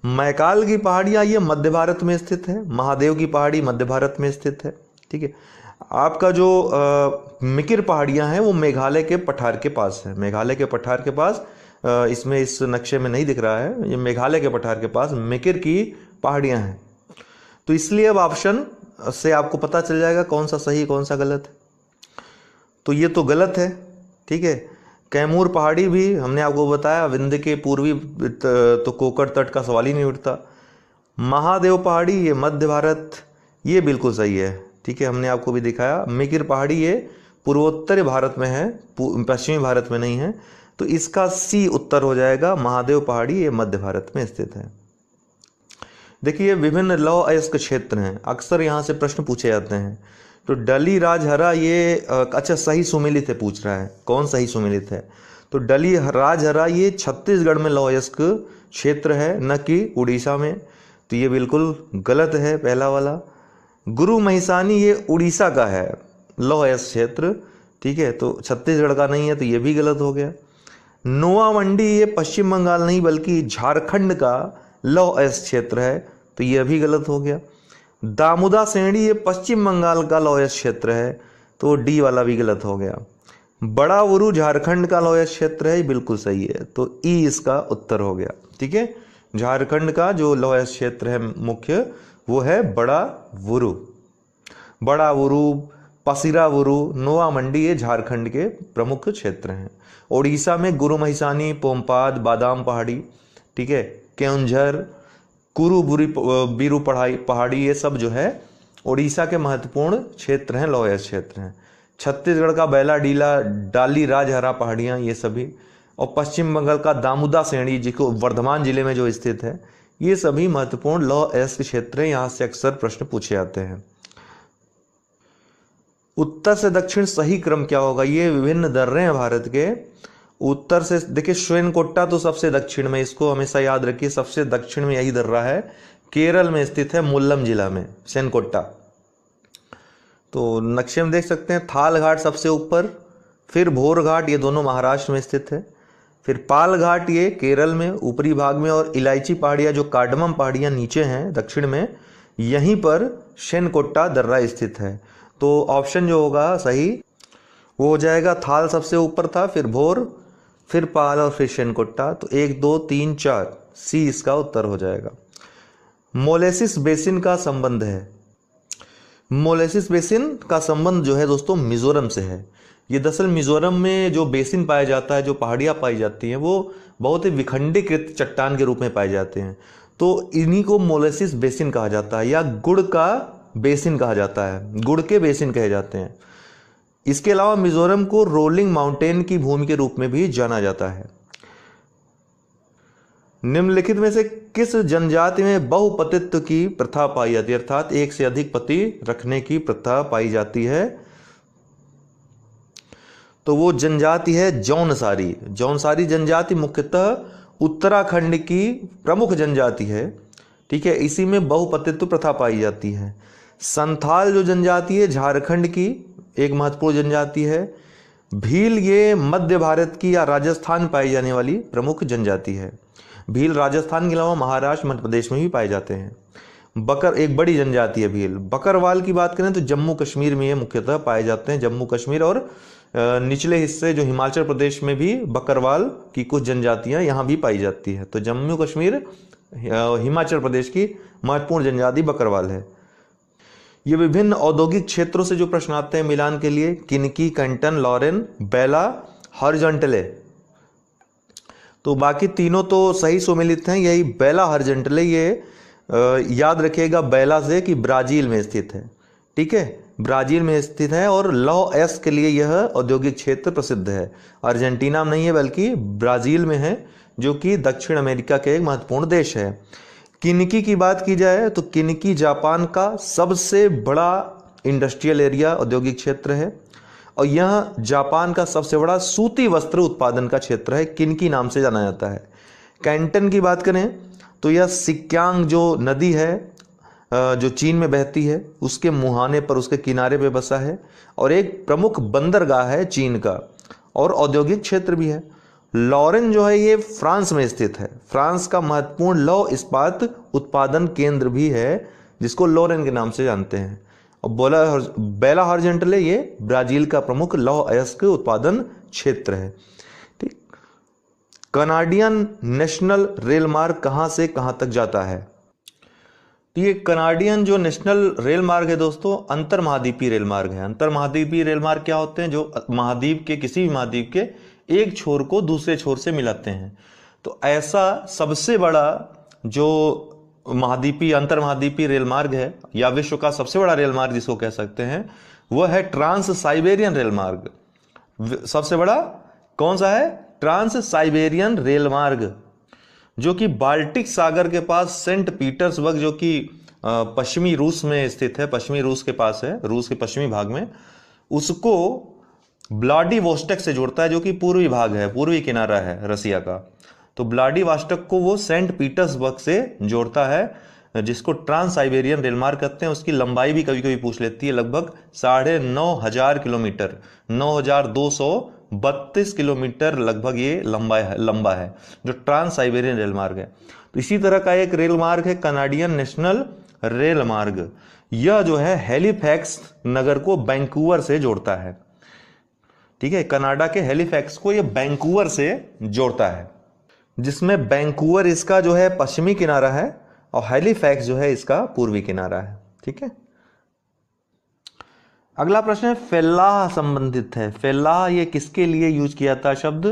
मैकाल की पहाड़ियाँ ये मध्य भारत में स्थित है। महादेव की पहाड़ी मध्य भारत में स्थित है। ठीक है, आपका जो मिकिर पहाड़ियाँ हैं वो मेघालय के पठार के पास है। मेघालय के पठार के पास, इसमें इस नक्शे में नहीं दिख रहा है, ये मेघालय के पठार के पास मिकिर की पहाड़ियाँ हैं। तो इसलिए अब ऑप्शन से आपको पता चल जाएगा कौन सा सही कौन सा गलत है। तो ये तो गलत है। ठीक है, कैमूर पहाड़ी भी हमने आपको बताया विंध्य के पूर्वी, तो कोकड़ तट का सवाल ही नहीं उठता। महादेव पहाड़ी ये मध्य भारत, ये बिल्कुल सही है। ठीक है, हमने आपको भी दिखाया। मिकिर पहाड़ी ये पूर्वोत्तर भारत में है, पश्चिमी भारत में नहीं है। तो इसका सी उत्तर हो जाएगा। महादेव पहाड़ी ये मध्य भारत में स्थित है। देखिए, विभिन्न लौह अयस्क क्षेत्र हैं, अक्सर यहाँ से प्रश्न पूछे जाते हैं। तो डली राजहरा ये अच्छा सही सुमेलित है, पूछ रहा है कौन सही सुमेलित है। तो डली राजहरा ये छत्तीसगढ़ में लौह अयस्क क्षेत्र है, न कि उड़ीसा में। तो ये बिल्कुल गलत है पहला वाला। गुरु महिसानी ये उड़ीसा का है लौह अयस्क क्षेत्र। ठीक है, तो छत्तीसगढ़ का नहीं है, तो ये भी गलत हो गया। नोआ मंडी ये पश्चिम बंगाल नहीं बल्कि झारखंड का लौह अयस्क क्षेत्र है, तो ये भी गलत हो गया। दामुदा सेणी ये पश्चिम बंगाल का लौह अयस्क क्षेत्र है, तो डी वाला भी गलत हो गया। बड़ा वुरु झारखंड का लौह अयस्क क्षेत्र है, बिल्कुल सही है, तो ई इसका उत्तर हो गया। ठीक है, झारखंड का जो लौह अयस्क क्षेत्र है मुख्य, वो है बड़ा वुरु। बड़ा वुरु, पसिरा वुरु, नोआ मंडी ये झारखंड के प्रमुख क्षेत्र हैं। उड़ीसा में गुरु महिसानी, पोमपाद, बादाम पहाड़ी, ठीक है, केउंझर, कुरु बीरू पहाड़ी, ये सब जो है उड़ीसा के महत्वपूर्ण क्षेत्र हैं, लौह अयस्क क्षेत्र हैं। छत्तीसगढ़ का बैला डीला, डाली राजहरा पहाड़ियाँ, ये सभी, और पश्चिम बंगाल का दामुदा श्रेणी जिसको वर्धमान जिले में जो स्थित है, ये सभी महत्वपूर्ण लौह अयस्क क्षेत्र हैं। यहाँ से अक्सर प्रश्न पूछे जाते हैं। उत्तर से दक्षिण सही क्रम क्या होगा? ये विभिन्न दर्रे हैं भारत के। उत्तर से देखिए, श्वेनकोट्टा तो सबसे दक्षिण में, इसको हमेशा याद रखिए, सबसे दक्षिण में यही दर्रा है, केरल में स्थित है, मुल्लम जिला में श्वेनकोट्टा। तो नक्शे में देख सकते हैं, थाल घाट सबसे ऊपर, फिर भोर घाट, ये दोनों महाराष्ट्र में स्थित है। फिर पाल घाट ये केरल में ऊपरी भाग में, और इलायची पहाड़ियाँ जो कार्डमम पहाड़ियाँ नीचे हैं दक्षिण में, यहीं पर शेनकोट्टा दर्रा स्थित है। तो ऑप्शन जो होगा सही वो हो जाएगा, थाल सबसे ऊपर था, फिर भोर, फिर पाल और फिर शेनकोट्टा। तो 1 2 3 4 सी इसका उत्तर हो जाएगा। मोलेसिस बेसिन का संबंध है, मोलेसिस बेसिन का संबंध जो है दोस्तों मिजोरम से है। ये दरअसल मिजोरम में जो बेसिन पाया जाता है, जो पहाड़ियाँ पाई जाती हैं, वो बहुत ही विखंडीकृत चट्टान के रूप में पाए जाते हैं। तो इन्हीं को मोलेसिस बेसिन कहा जाता है, या गुड़ का बेसिन कहा जाता है, गुड़ के बेसिन कहे जाते हैं। इसके अलावा मिजोरम को रोलिंग माउंटेन की भूमि के रूप में भी जाना जाता है। निम्नलिखित में से किस जनजाति में बहुपतित्व की प्रथा पाई जाती है, अर्थात एक से अधिक पति रखने की प्रथा पाई जाती है? तो वो जनजाति है जौनसारी। जौनसारी जनजाति मुख्यतः उत्तराखंड की प्रमुख जनजाति है, ठीक है। इसी में बहुपतित्व प्रथा पाई जाती है। संथाल जो जनजाति है झारखंड की एक महत्वपूर्ण जनजाति है। भील ये मध्य भारत की या राजस्थान पाई जाने वाली प्रमुख जनजाति है। भील राजस्थान के अलावा महाराष्ट्र मध्य प्रदेश में भी पाए जाते हैं। बकर एक बड़ी जनजाति है भील। बकरवाल की बात करें तो जम्मू कश्मीर में ये मुख्यतः पाए जाते हैं। जम्मू कश्मीर और निचले हिस्से जो हिमाचल प्रदेश में भी बकरवाल की कुछ जनजातियां यहाँ भी पाई जाती है। तो जम्मू कश्मीर हिमाचल प्रदेश की महत्वपूर्ण जनजाति बकरवाल है। ये विभिन्न औद्योगिक क्षेत्रों से जो प्रश्न आते हैं मिलान के लिए, किनकी, कैंटन, लॉरेन, बेला, हॉरिजॉन्टले, तो बाकी तीनों तो सही सुमेलित हैं। यही बेला हॉरिजॉन्टले ये याद रखिएगा बेला से कि ब्राजील में स्थित है, ठीक है, ब्राजील में स्थित है। और लौ एस के लिए यह औद्योगिक क्षेत्र प्रसिद्ध है। अर्जेंटीना में नहीं है बल्कि ब्राजील में है, जो कि दक्षिण अमेरिका के एक महत्वपूर्ण देश है। किनकी की बात की जाए तो किनकी जापान का सबसे बड़ा इंडस्ट्रियल एरिया औद्योगिक क्षेत्र है, और यह जापान का सबसे बड़ा सूती वस्त्र उत्पादन का क्षेत्र है, किनकी नाम से जाना जाता है। कैंटन की बात करें तो यह सिक्यांग जो नदी है जो चीन में बहती है उसके मुहाने पर, उसके किनारे पे बसा है, और एक प्रमुख बंदरगाह है चीन का, और औद्योगिक क्षेत्र भी है। लॉरेन जो है ये फ्रांस में स्थित है। फ्रांस का महत्वपूर्ण लौह इस्पात उत्पादन केंद्र भी है, जिसको लॉरेन के नाम से जानते हैं। और बेला हॉरिजॉन्टले ये ब्राजील का प्रमुख लौह अयस्क उत्पादन क्षेत्र है, ठीक। कनाडियन नेशनल रेल मार्ग कहां से कहां तक जाता है? तो ये कनाडियन जो नेशनल रेल मार्ग है दोस्तों, अंतर महाद्वीपीय रेल मार्ग है। अंतर महाद्वीपीय रेल मार्ग क्या होते हैं? जो महाद्वीप के किसी भी महाद्वीप के एक छोर को दूसरे छोर से मिलाते हैं। तो ऐसा सबसे बड़ा जो महाद्वीपीय अंतर महाद्वीपीय रेल मार्ग है, या विश्व का सबसे बड़ा रेल मार्ग जिसको कह सकते हैं, वह है ट्रांस साइबेरियन रेल मार्ग। सबसे बड़ा कौन सा है? ट्रांस साइबेरियन रेल मार्ग, जो कि बाल्टिक सागर के पास सेंट पीटर्सबर्ग, जो कि पश्चिमी रूस में स्थित है, पश्चिमी रूस के पास है, रूस के पश्चिमी भाग में, उसको व्लादिवोस्टोक से जोड़ता है, जो कि पूर्वी भाग है, पूर्वी किनारा है रसिया का। तो व्लादिवोस्टोक को वो सेंट पीटर्सबर्ग से जोड़ता है, जिसको ट्रांस साइबेरियन रेल मार्ग कहते हैं। उसकी लंबाई भी कभी कभी पूछ लेती है, लगभग 9,500 किलोमीटर, 9,232 किलोमीटर लगभग ये लंबा है जो ट्रांस साइबेरियन रेल मार्ग है। तो इसी तरह का एक रेल मार्ग है कनाडियन नेशनल रेल मार्ग। यह जो है हैलिफैक्स नगर को वैंकूवर से जोड़ता है, ठीक है। कनाडा के हैलिफैक्स को यह वैंकूवर से जोड़ता है, जिसमें वैंकूवर इसका जो है पश्चिमी किनारा है और हैलिफैक्स जो है इसका पूर्वी किनारा है, ठीक है। अगला प्रश्न है फेल्लाह संबंधित है। फेल्लाह ये किसके लिए यूज किया था शब्द?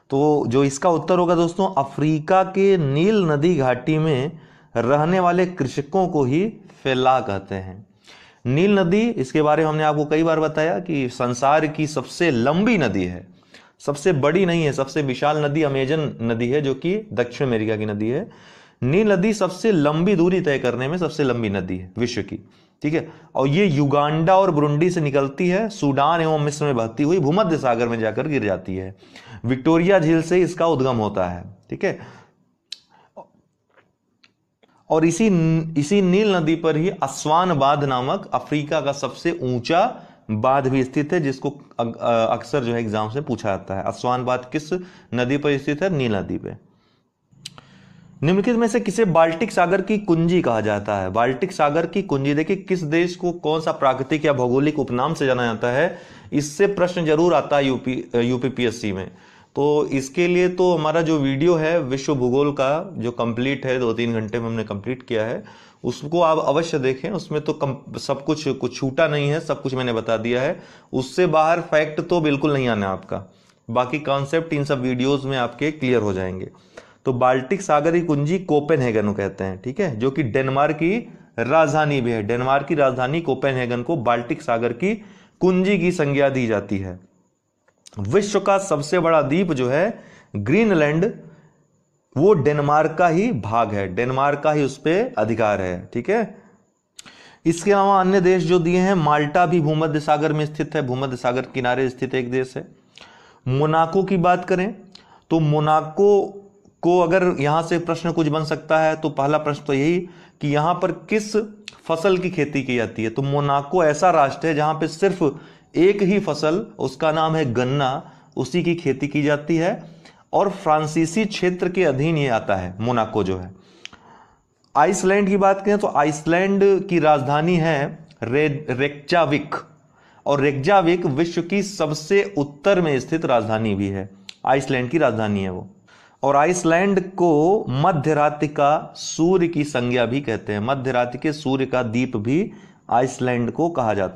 तो जो इसका उत्तर होगा दोस्तों, अफ्रीका के नील नदी घाटी में रहने वाले कृषकों को ही फेल्लाह कहते हैं। नील नदी, इसके बारे में हमने आपको कई बार बताया कि संसार की सबसे लंबी नदी है, सबसे बड़ी नहीं है, सबसे विशाल नदी अमेजन नदी है, जो कि दक्षिण अमेरिका की नदी है। नील नदी सबसे लंबी दूरी तय करने में सबसे लंबी नदी है विश्व की, ठीक है। और ये युगांडा और बुरुंडी से निकलती है, सूडान एवं मिस्र में बहती हुई भूमध्य सागर में जाकर गिर जाती है। विक्टोरिया झील से इसका उद्गम होता है, ठीक है। और इसी नील नदी पर ही अस्वान बांध नामक अफ्रीका का सबसे ऊंचा बांध भी स्थित है, जिसको अक्सर जो है एग्जाम से पूछा जाता है। अस्वान बांध किस नदी पर स्थित है? नील नदी पे। निम्नलिखित में से किसे बाल्टिक सागर की कुंजी कहा जाता है? बाल्टिक सागर की कुंजी, देखिए किस देश को कौन सा प्राकृतिक या भौगोलिक उपनाम से जाना जाता है, इससे प्रश्न जरूर आता है यूपीपीएससी में। तो इसके लिए तो हमारा जो वीडियो है विश्व भूगोल का जो कंप्लीट है, 2-3 घंटे में हमने कंप्लीट किया है, उसको आप अवश्य देखें। उसमें तो सब कुछ छूटा नहीं है, सब कुछ मैंने बता दिया है। उससे बाहर फैक्ट तो बिल्कुल नहीं आना आपका, बाकी कॉन्सेप्ट इन सब वीडियोज में आपके क्लियर हो जाएंगे। तो बाल्टिक सागर की कुंजी कोपेनहेगन कहते हैं, ठीक है, जो कि डेनमार्क की राजधानी भी है। डेनमार्क की राजधानी कोपेनहेगन को बाल्टिक सागर की कुंजी की संज्ञा दी जाती है। विश्व का सबसे बड़ा द्वीप जो है ग्रीनलैंड, वो डेनमार्क का ही भाग है, डेनमार्क का ही उस पर अधिकार है, ठीक है। इसके अलावा अन्य देश जो दिए हैं, माल्टा भी भूमध्य सागर में स्थित है, भूमध्य सागर किनारे स्थित एक देश है। मोनाको की बात करें तो मोनाको को अगर यहां से प्रश्न कुछ बन सकता है तो पहला प्रश्न तो यही कि यहां पर किस फसल की खेती की जाती है। तो मोनाको ऐसा राष्ट्र है जहां पे सिर्फ एक ही फसल, उसका नाम है गन्ना, उसी की खेती की जाती है और फ्रांसीसी क्षेत्र के अधीन ये आता है मोनाको जो है। आइसलैंड की बात करें तो आइसलैंड की राजधानी है रेक्जाविक, और रेक्जाविक विश्व की सबसे उत्तर में स्थित राजधानी भी है, आइसलैंड की राजधानी है वो। और आइसलैंड को मध्य रात्रि का सूर्य की संज्ञा भी कहते हैं, मध्य रात्रि के सूर्य का द्वीप भी आइसलैंड को कहा जाता है।